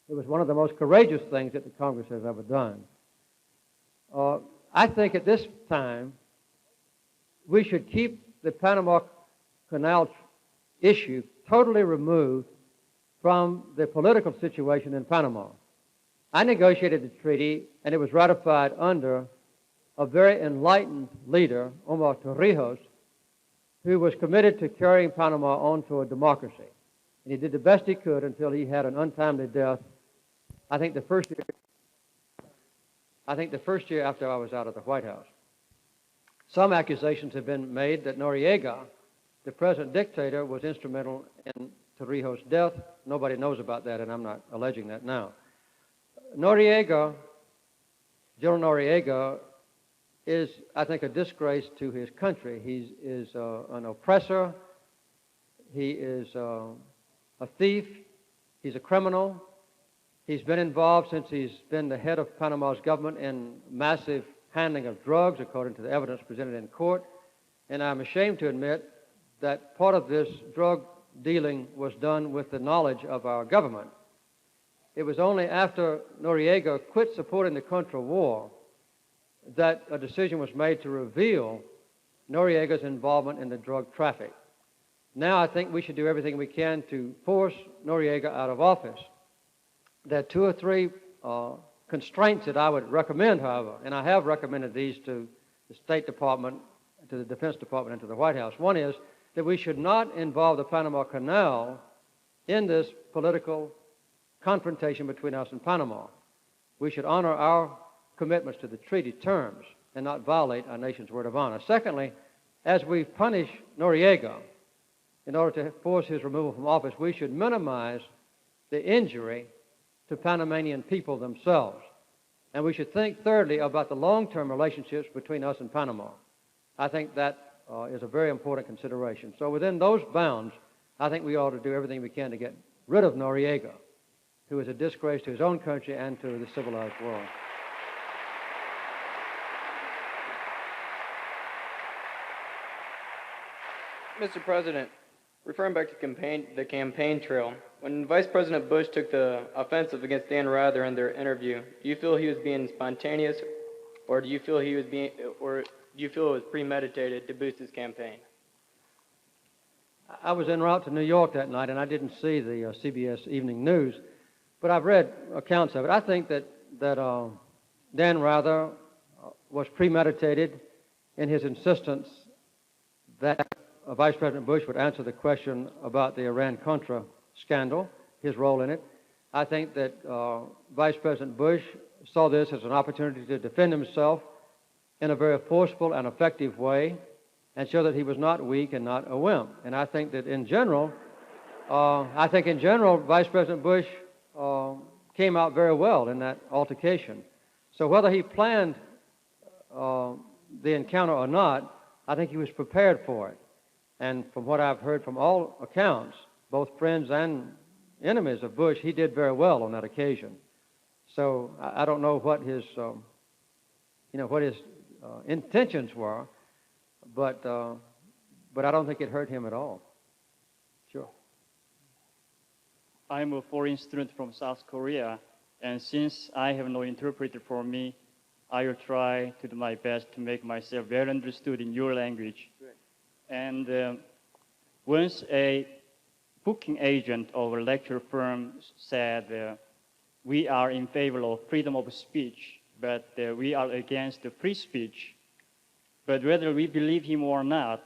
It was one of the most courageous things that the Congress has ever done. I think at this time, we should keep the Panama Canal issue totally removed from the political situation in Panama. I negotiated the treaty, and it was ratified under a very enlightened leader, Omar Torrijos, who was committed to carrying Panama on to a democracy. And he did the best he could until he had an untimely death, I think the first year after I was out of the White House. Some accusations have been made that Noriega, the present dictator, was instrumental in Torrijos' death. Nobody knows about that, and I'm not alleging that now. General Noriega is, I think, a disgrace to his country. He is an oppressor. He is a thief. He's a criminal. He's been involved since he's been the head of Panama's government in massive handling of drugs, according to the evidence presented in court. And I'm ashamed to admit that part of this drug dealing was done with the knowledge of our government. It was only after Noriega quit supporting the Contra War that a decision was made to reveal Noriega's involvement in the drug traffic. Now I think we should do everything we can to force Noriega out of office. There are two or three constraints that I would recommend, however, and I have recommended these to the State Department, to the Defense Department, and to the White House. One is that we should not involve the Panama Canal in this political confrontation between us and Panama. We should honor our commitments to the treaty terms and not violate our nation's word of honor. Secondly, as we punish Noriega in order to force his removal from office, we should minimize the injury to Panamanian people themselves. And we should think, thirdly, about the long-term relationships between us and Panama. I think that is a very important consideration. So within those bounds, I think we ought to do everything we can to get rid of Noriega, who is a disgrace to his own country and to the civilized world. Mr. President, referring back to the campaign trail, when Vice President Bush took the offensive against Dan Rather in their interview, do you feel he was being spontaneous, or do you feel it was premeditated to boost his campaign? I was en route to New York that night, and I didn't see the CBS Evening News, but I've read accounts of it. I think that Dan Rather was premeditated in his insistence that Vice President Bush would answer the question about the Iran-Contra scandal, his role in it. I think that Vice President Bush saw this as an opportunity to defend himself in a very forceful and effective way and show that he was not weak and not a wimp. And I think that in general, Vice President Bush came out very well in that altercation. So whether he planned the encounter or not, I think he was prepared for it. And from what I've heard from all accounts, both friends and enemies of Bush, he did very well on that occasion. So I don't know what his, intentions were, but I don't think it hurt him at all. Sure. I'm a foreign student from South Korea, and since I have no interpreter for me, I will try to do my best to make myself well understood in your language. Great. And once a booking agent of a lecture firm said, we are in favor of freedom of speech, but we are against the free speech. But whether we believe him or not,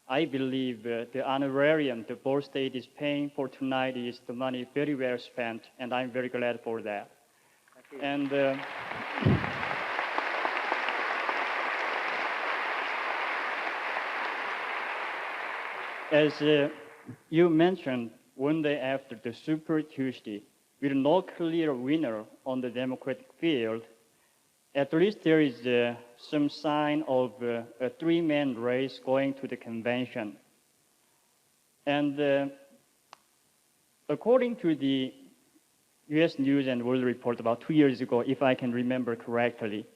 I believe the honorarium the Ball State is paying for tonight is the money very well spent, and I'm very glad for that. And as you mentioned, one day after the Super Tuesday, with no clear winner on the Democratic field, at least there is some sign of a three-man race going to the convention. And according to the U.S. News and World Report about 2 years ago, if I can remember correctly,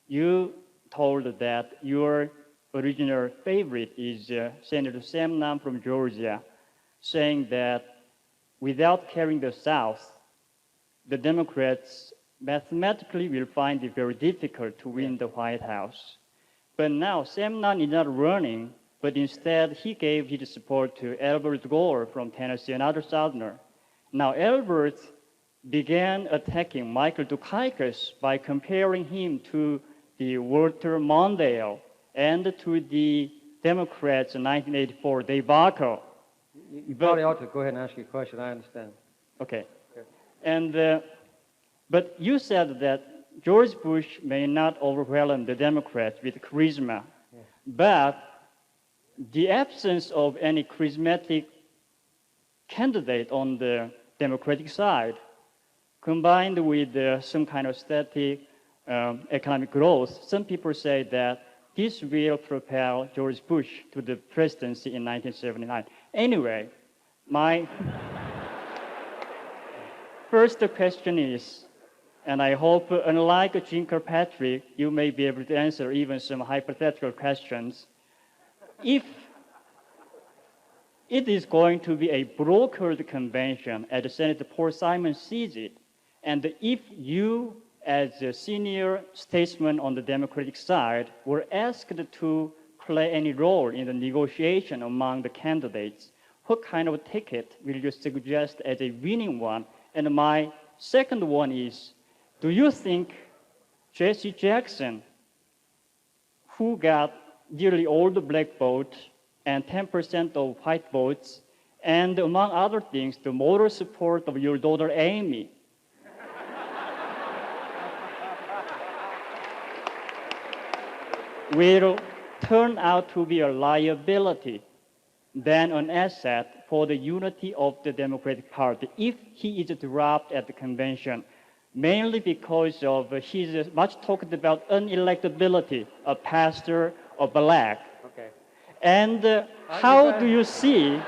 you told that your original favorite is Senator Sam Nunn from Georgia, saying that without carrying the South, the Democrats mathematically will find it very difficult to win the White House. But now Sam Nunn is not running, but instead he gave his support to Albert Gore from Tennessee, another Southerner. Now Albert began attacking Michael Dukakis by comparing him to the Walter Mondale and to the Democrats in 1984 debacle. You probably ought to go ahead and ask your question. I understand. Okay. And but you said that George Bush may not overwhelm the Democrats with charisma, but the absence of any charismatic candidate on the Democratic side, combined with some kind of static economic growth, some people say that this will propel George Bush to the presidency in 1979. Anyway, my first question is, and I hope, unlike Jean Kirkpatrick, you may be able to answer even some hypothetical questions. If it is going to be a brokered convention as Senator Paul Simon sees it, and if you, as a senior statesman on the Democratic side, were asked to play any role in the negotiation among the candidates, what kind of ticket will you suggest as a winning one? And my second one is, do you think Jesse Jackson, who got nearly all the black votes and 10% of white votes, and among other things, the moral support of your daughter Amy, will turn out to be a liability than an asset for the unity of the Democratic Party if he is dropped at the convention, mainly because of his much talked about unelectability, a pastor, a black. Okay. And how do you see?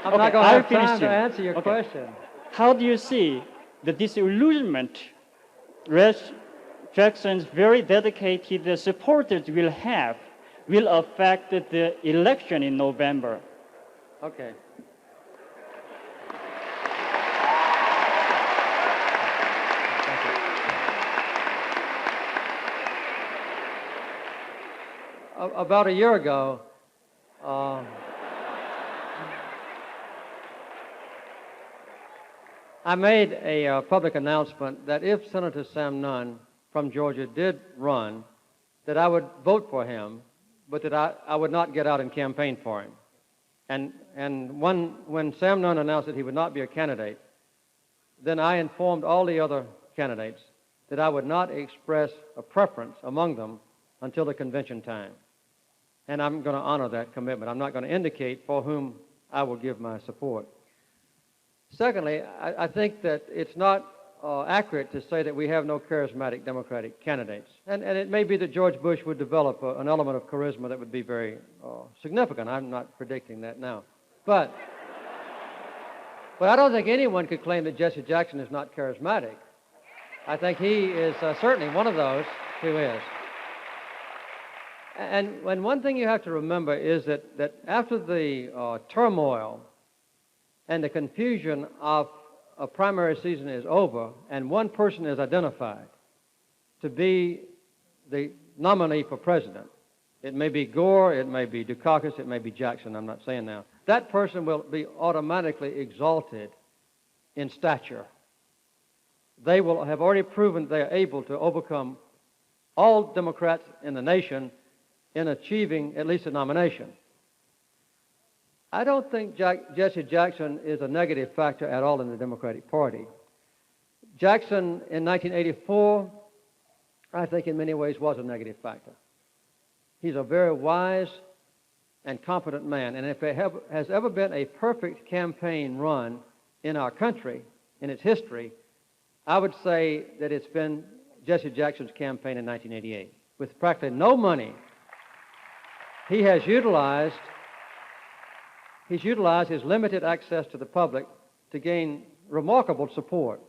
I'm not going to have time to answer your question. How do you see the disillusionment Jackson's very dedicated supporters will affect the election in November? Okay. About a year ago, I made a public announcement that if Senator Sam Nunn from Georgia did run, that I would vote for him, but that I would not get out and campaign for him. And when Sam Nunn announced that he would not be a candidate, then I informed all the other candidates that I would not express a preference among them until the convention time. And I'm going to honor that commitment. I'm not going to indicate for whom I will give my support. Secondly, I think that it's not accurate to say that we have no charismatic Democratic candidates. And it may be that George Bush would develop an element of charisma that would be very significant. I'm not predicting that now. But I don't think anyone could claim that Jesse Jackson is not charismatic. I think he is certainly one of those who is. And one thing you have to remember is that after the turmoil and the confusion of a primary season is over and one person is identified to be the nominee for president, it may be Gore, it may be Dukakis, it may be Jackson, I'm not saying now, that person will be automatically exalted in stature. They will have already proven they are able to overcome all Democrats in the nation in achieving at least a nomination. I don't think Jesse Jackson is a negative factor at all in the Democratic Party. Jackson in 1984, I think in many ways was a negative factor. He's a very wise and competent man, and if there has ever been a perfect campaign run in our country, in its history, I would say that it's been Jesse Jackson's campaign in 1988. With practically no money, he has utilized his limited access to the public to gain remarkable support.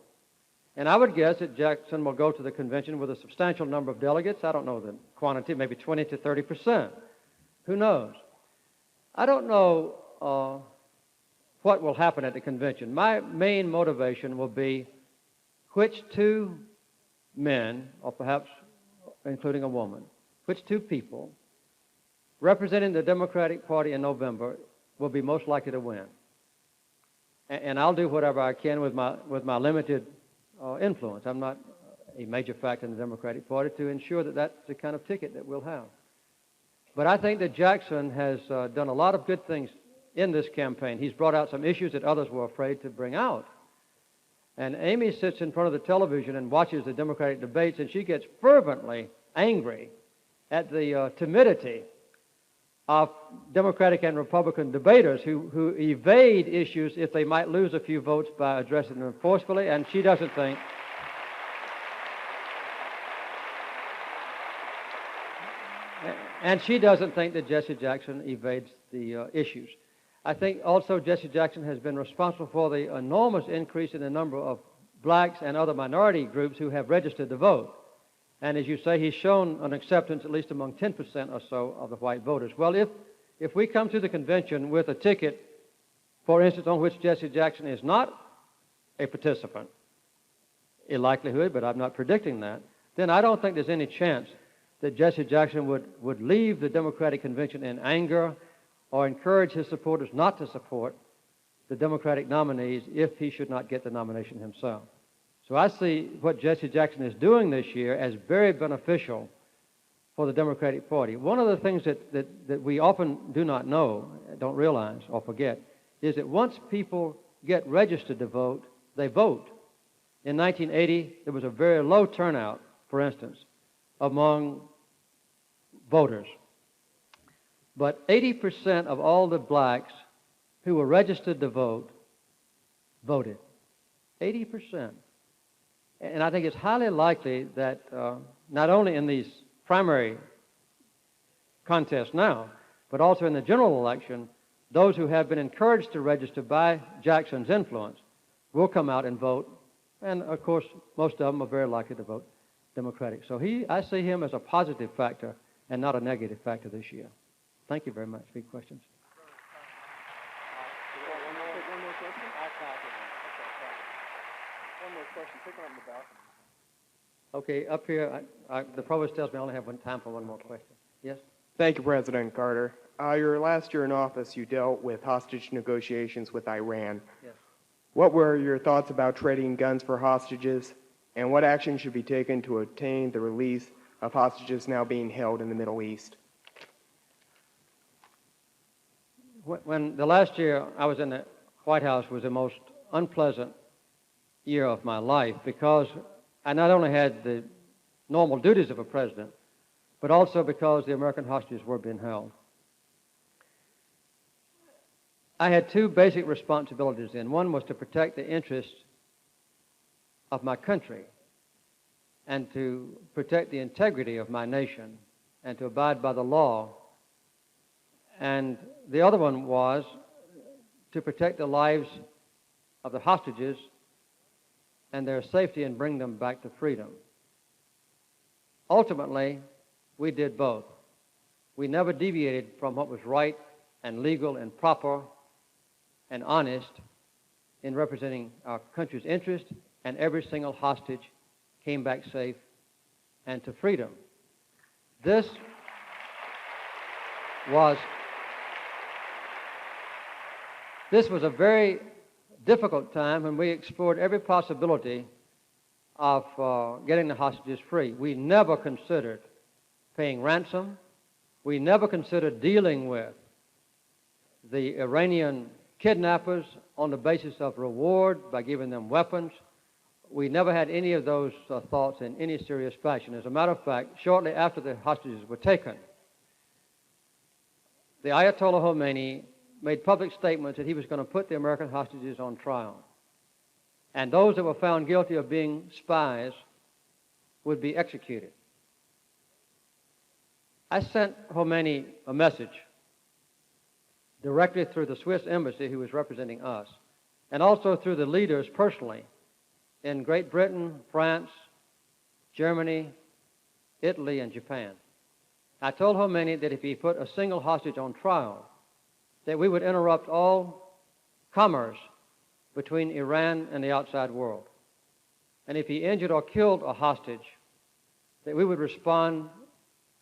And I would guess that Jackson will go to the convention with a substantial number of delegates. I don't know the quantity, maybe 20 to 30%. Who knows? I don't know what will happen at the convention. My main motivation will be which two men, or perhaps including a woman, which two people representing the Democratic Party in November will be most likely to win. And I'll do whatever I can with my limited influence. I'm not a major factor in the Democratic Party to ensure that that's the kind of ticket that we'll have. But I think that Jackson has done a lot of good things in this campaign. He's brought out some issues that others were afraid to bring out. And Amy sits in front of the television and watches the Democratic debates, and she gets fervently angry at the timidity of Democratic and Republican debaters who evade issues if they might lose a few votes by addressing them forcefully, and she doesn't think that Jesse Jackson evades the issues. I think also Jesse Jackson has been responsible for the enormous increase in the number of blacks and other minority groups who have registered to vote. And as you say, he's shown an acceptance at least among 10% or so of the white voters. Well, if we come to the convention with a ticket, for instance, on which Jesse Jackson is not a participant, a likelihood, but I'm not predicting that, then I don't think there's any chance that Jesse Jackson would leave the Democratic convention in anger or encourage his supporters not to support the Democratic nominees if he should not get the nomination himself. So I see what Jesse Jackson is doing this year as very beneficial for the Democratic Party. One of the things that we often do not know, don't realize or forget, is that once people get registered to vote, they vote. In 1980, there was a very low turnout, for instance, among voters. But 80% of all the blacks who were registered to vote voted. 80%. And I think it's highly likely that not only in these primary contests now, but also in the general election, those who have been encouraged to register by Jackson's influence will come out and vote. And, of course, most of them are very likely to vote Democratic. So I see him as a positive factor and not a negative factor this year. Thank you very much for your questions. One more question. Take one on the balcony. Okay, up here, the provost tells me I only have time for one more question. Yes? Thank you, President Carter. Your last year in office, you dealt with hostage negotiations with Iran. Yes. What were your thoughts about trading guns for hostages, and what action should be taken to obtain the release of hostages now being held in the Middle East? When the last year I was in the White House was the most unpleasant year of my life because I not only had the normal duties of a president, but also because the American hostages were being held. I had two basic responsibilities then. One was to protect the interests of my country and to protect the integrity of my nation and to abide by the law. And the other one was to protect the lives of the hostages and their safety and bring them back to freedom. Ultimately, we did both. We never deviated from what was right and legal and proper and honest in representing our country's interest, and every single hostage came back safe and to freedom. This was a very difficult time when we explored every possibility of getting the hostages free. We never considered paying ransom. We never considered dealing with the Iranian kidnappers on the basis of reward by giving them weapons. We never had any of those thoughts in any serious fashion. As a matter of fact, shortly after the hostages were taken, the Ayatollah Khomeini made public statements that he was going to put the American hostages on trial. And those that were found guilty of being spies would be executed. I sent Khomeini a message directly through the Swiss embassy who was representing us, and also through the leaders personally, in Great Britain, France, Germany, Italy, and Japan. I told Khomeini that if he put a single hostage on trial, that we would interrupt all commerce between Iran and the outside world. And if he injured or killed a hostage, that we would respond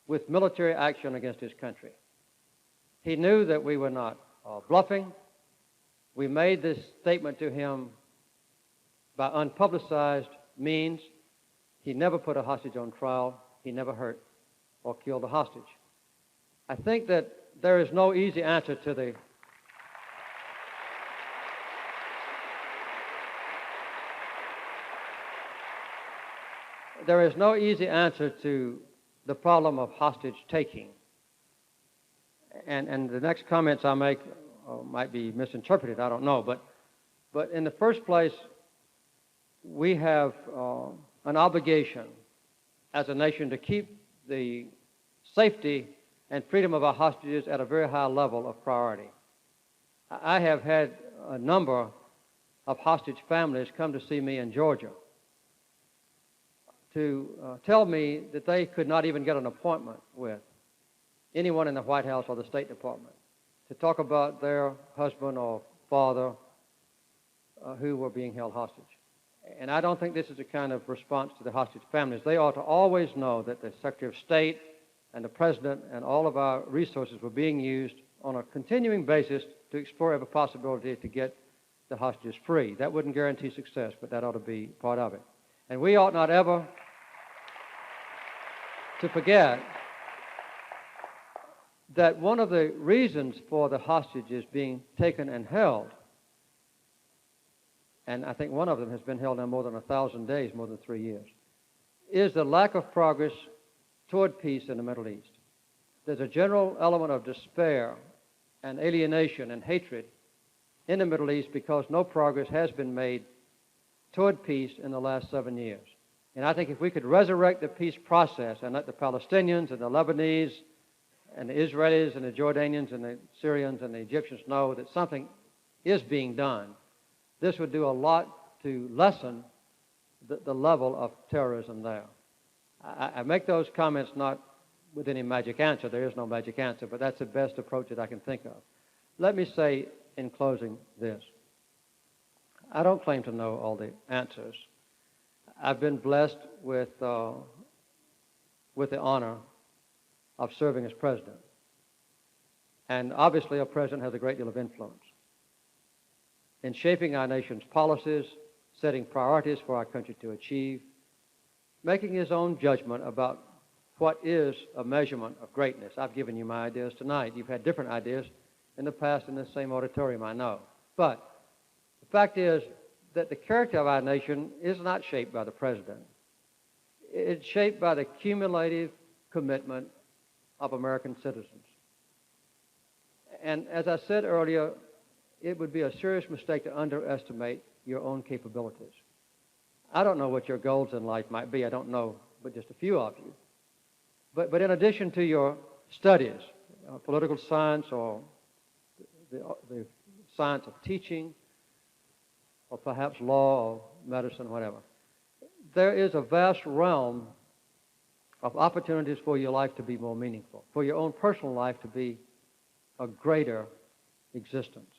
with military action against his country. He knew that we were not bluffing. We made this statement to him by unpublicized means. He never put a hostage on trial. He never hurt or killed a hostage. I think that there is no easy answer to the problem of hostage taking. And the next comments I make might be misinterpreted, I don't know. But in the first place, we have an obligation as a nation to keep the safety and freedom of our hostages at a very high level of priority. I have had a number of hostage families come to see me in Georgia to tell me that they could not even get an appointment with anyone in the White House or the State Department to talk about their husband or father who were being held hostage. And I don't think this is a kind of response to the hostage families. They ought to always know that the Secretary of State and the President and all of our resources were being used on a continuing basis to explore every possibility to get the hostages free. That wouldn't guarantee success, but that ought to be part of it. And we ought not ever to forget that one of the reasons for the hostages being taken and held, and I think one of them has been held now more than 1,000 days, more than 3 years, is the lack of progress toward peace in the Middle East. There's a general element of despair and alienation and hatred in the Middle East because no progress has been made toward peace in the last 7 years. And I think if we could resurrect the peace process and let the Palestinians and the Lebanese and the Israelis and the Jordanians and the Syrians and the Egyptians know that something is being done, this would do a lot to lessen the level of terrorism there. I make those comments not with any magic answer. There is no magic answer, but that's the best approach that I can think of. Let me say in closing this. I don't claim to know all the answers. I've been blessed with the honor of serving as president. And obviously a president has a great deal of influence in shaping our nation's policies, setting priorities for our country to achieve, making his own judgment about what is a measurement of greatness. I've given you my ideas tonight. You've had different ideas in the past in this same auditorium, I know. But the fact is that the character of our nation is not shaped by the president. It's shaped by the cumulative commitment of American citizens. And as I said earlier, it would be a serious mistake to underestimate your own capabilities. I don't know what your goals in life might be. I don't know but just a few of you. But in addition to your studies, political science or the science of teaching, or perhaps law or medicine, whatever, there is a vast realm of opportunities for your life to be more meaningful, for your own personal life to be a greater existence.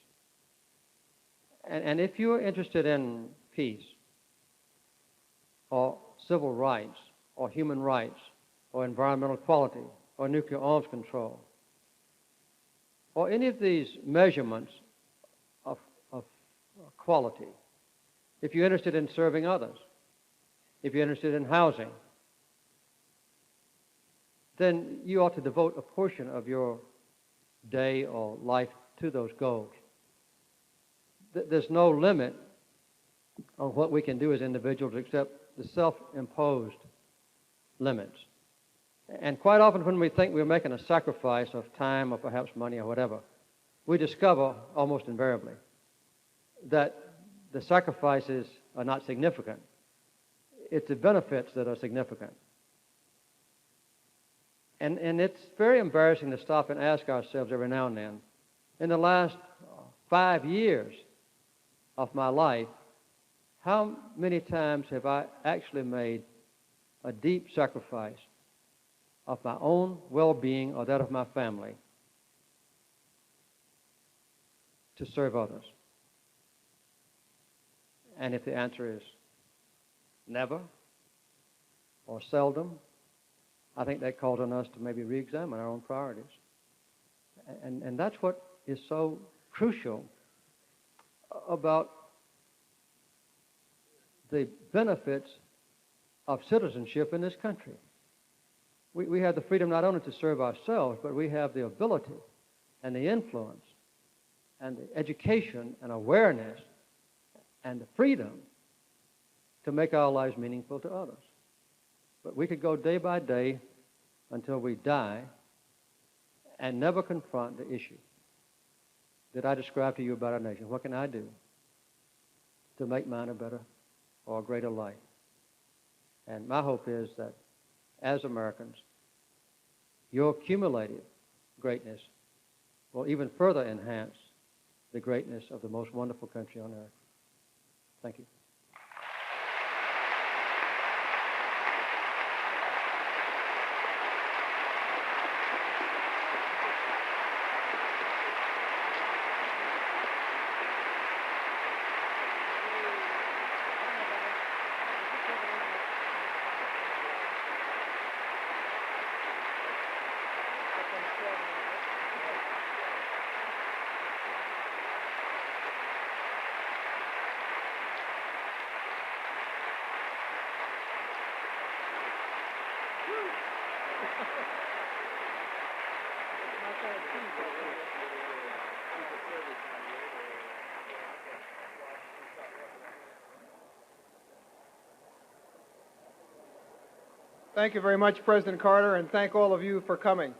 And if you're interested in peace, or civil rights, or human rights, or environmental equality, or nuclear arms control, or any of these measurements of quality, if you're interested in serving others, if you're interested in housing, then you ought to devote a portion of your day or life to those goals. There's no limit on what we can do as individuals except the self-imposed limits. And quite often when we think we're making a sacrifice of time or perhaps money or whatever, we discover almost invariably that the sacrifices are not significant. It's the benefits that are significant. And it's very embarrassing to stop and ask ourselves every now and then, in the last 5 years of my life, How many times have I actually made a deep sacrifice of my own well-being or that of my family to serve others? And if the answer is never or seldom, I think that calls on us to maybe re-examine our own priorities. And that's what is so crucial about the benefits of citizenship in this country. We have the freedom not only to serve ourselves, but we have the ability and the influence and the education and awareness and the freedom to make our lives meaningful to others. But we could go day by day until we die and never confront the issue that I described to you about our nation. What can I do to make mine a better or a greater life? And my hope is that as Americans, your cumulative greatness will even further enhance the greatness of the most wonderful country on earth. Thank you. Thank you very much, President Carter, and thank all of you for coming.